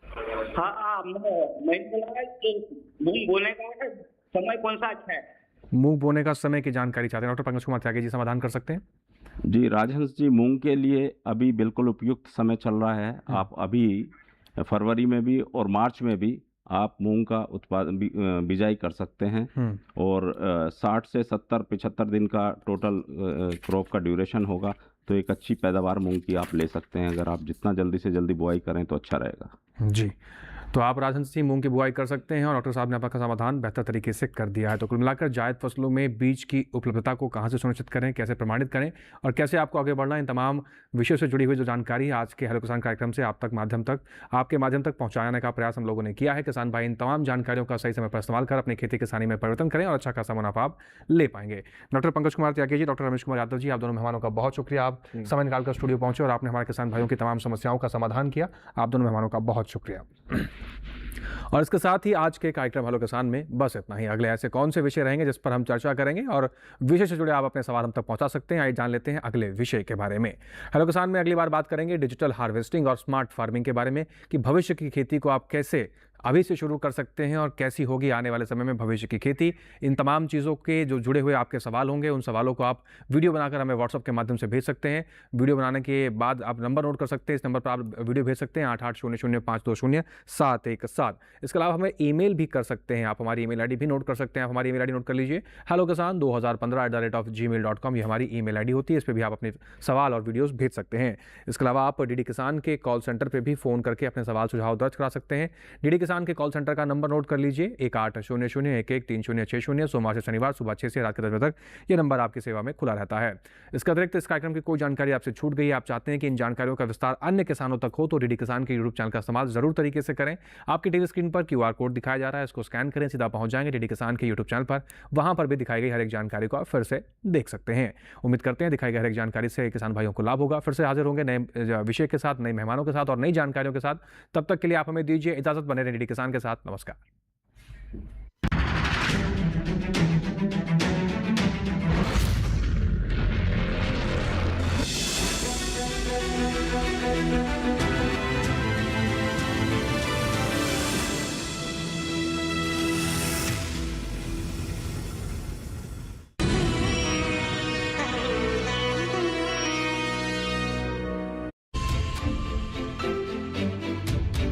हाँ, मैं बोला कि मूंग बोने का समय कौन सा अच्छा है? मूंग बोने का समय की जानकारी चाहते हैं, डॉक्टर पंकज कुमार त्यागी जी समाधान कर सकते हैं। जी राजहंस जी, मूंग के लिए अभी बिल्कुल उपयुक्त समय चल रहा है। आप अभी फरवरी में भी और मार्च में भी आप मूंग का उत्पादन बिजाई कर सकते हैं, और 60 से 70-75 दिन का टोटल क्रॉप का ड्यूरेशन होगा, तो एक अच्छी पैदावार मूंग की आप ले सकते हैं। अगर आप जितना जल्दी से जल्दी बुआई करें तो अच्छा रहेगा। जी, तो आप राजहंस सिंह मूंग की बुआई कर सकते हैं और डॉक्टर साहब ने आपका समाधान बेहतर तरीके से कर दिया है। तो कुल मिलाकर जायद फसलों में बीज की उपलब्धता को कहां से सुनिश्चित करें, कैसे प्रमाणित करें और कैसे आपको आगे बढ़ना, इन तमाम विषयों से जुड़ी हुई जो जानकारी आज के हेलो किसान कार्यक्रम से आपके माध्यम तक पहुंचाने का प्रयास हम लोगों ने किया है। किसान भाई इन तमाम जानकारियों का सही समय पर इस्तेमाल कर अपनी खेती किसानी में परिवर्तन करें और अच्छा खासा मुनाफा आप ले पाएंगे। डॉक्टर पंकज कुमार त्यागी जी, डॉक्टर रमेश कुमार यादव जी, आप दोनों मेहमानों का बहुत शुक्रिया। आप समय निकालकर स्टूडियो पहुंचे और आपने हमारे किसान भाइयों की तमाम समस्याओं का समाधान किया। आप दोनों मेहमानों का बहुत शुक्रिया। और इसके साथ ही आज के कार्यक्रम हेलो किसान में बस इतना ही। अगले ऐसे कौन से विषय रहेंगे जिस पर हम चर्चा करेंगे और विषय से जुड़े आप अपने सवाल हम तक पहुंचा सकते हैं, आइए जान लेते हैं अगले विषय के बारे में। हेलो किसान में अगली बार बात करेंगे डिजिटल हार्वेस्टिंग और स्मार्ट फार्मिंग के बारे में, कि भविष्य की खेती को आप कैसे अभी से शुरू कर सकते हैं और कैसी होगी आने वाले समय में भविष्य की खेती। इन तमाम चीज़ों के जो जुड़े हुए आपके सवाल होंगे, उन सवालों को आप वीडियो बनाकर हमें व्हाट्सअप के माध्यम से भेज सकते हैं। वीडियो बनाने के बाद आप नंबर नोट कर सकते हैं, इस नंबर पर आप वीडियो भेज सकते हैं 8800520717। इसके अलावा हमें ईमेल भी कर सकते हैं, आप हमारी ईमेल आईडी भी नोट कर सकते हैं। आप हमारी ईमेल आईडी नोट कर लीजिए, hellokisan2015@gmail.com, ये हमारी ईमेल आईडी होती है। इस पर भी आप अपने सवाल और वीडियोस भेज सकते हैं। इसके अलावा आप डीडी किसान के कॉल सेंटर पर भी फ़ोन करके अपने सवाल सुझाव दर्ज करा सकते हैं। डीडी किसान के कॉल सेंटर का नंबर नोट कर लीजिए 1800113060, सोमवार से शनिवार सुबह 6 से रात के 10 बजे तक ये नंबर आपकी सेवा में खुला रहता है। इसके अतिरिक्त इस कार्यक्रम की कोई जानकारी आपसे छूट गई है, आप चाहते हैं कि इन जानकारियों का विस्तार अन्य किसानों तक हो, तो डीडी किसान के यूट्यूब चैनल का इस्तेमाल जरूर तरीके से करें। आपकी टीवी स्क्रीन पर QR कोड दिखाया जा रहा है, इसको स्कैन करें, सीधा पहुंच जाएंगे डीडी किसान के यूट्यूब चैनल पर। वहां पर भी दिखाई गई हर एक जानकारी को आप फिर से देख सकते हैं। उम्मीद करते हैं दिखाई गई हर एक जानकारी से किसान भाइयों को लाभ होगा। फिर से हाजिर होंगे नए विषय के साथ, नए मेहमानों के साथ और नई जानकारियों के साथ। तब तक के लिए आप हमें दीजिए इजाजत, बने रहें डीडी किसान के साथ। नमस्कार।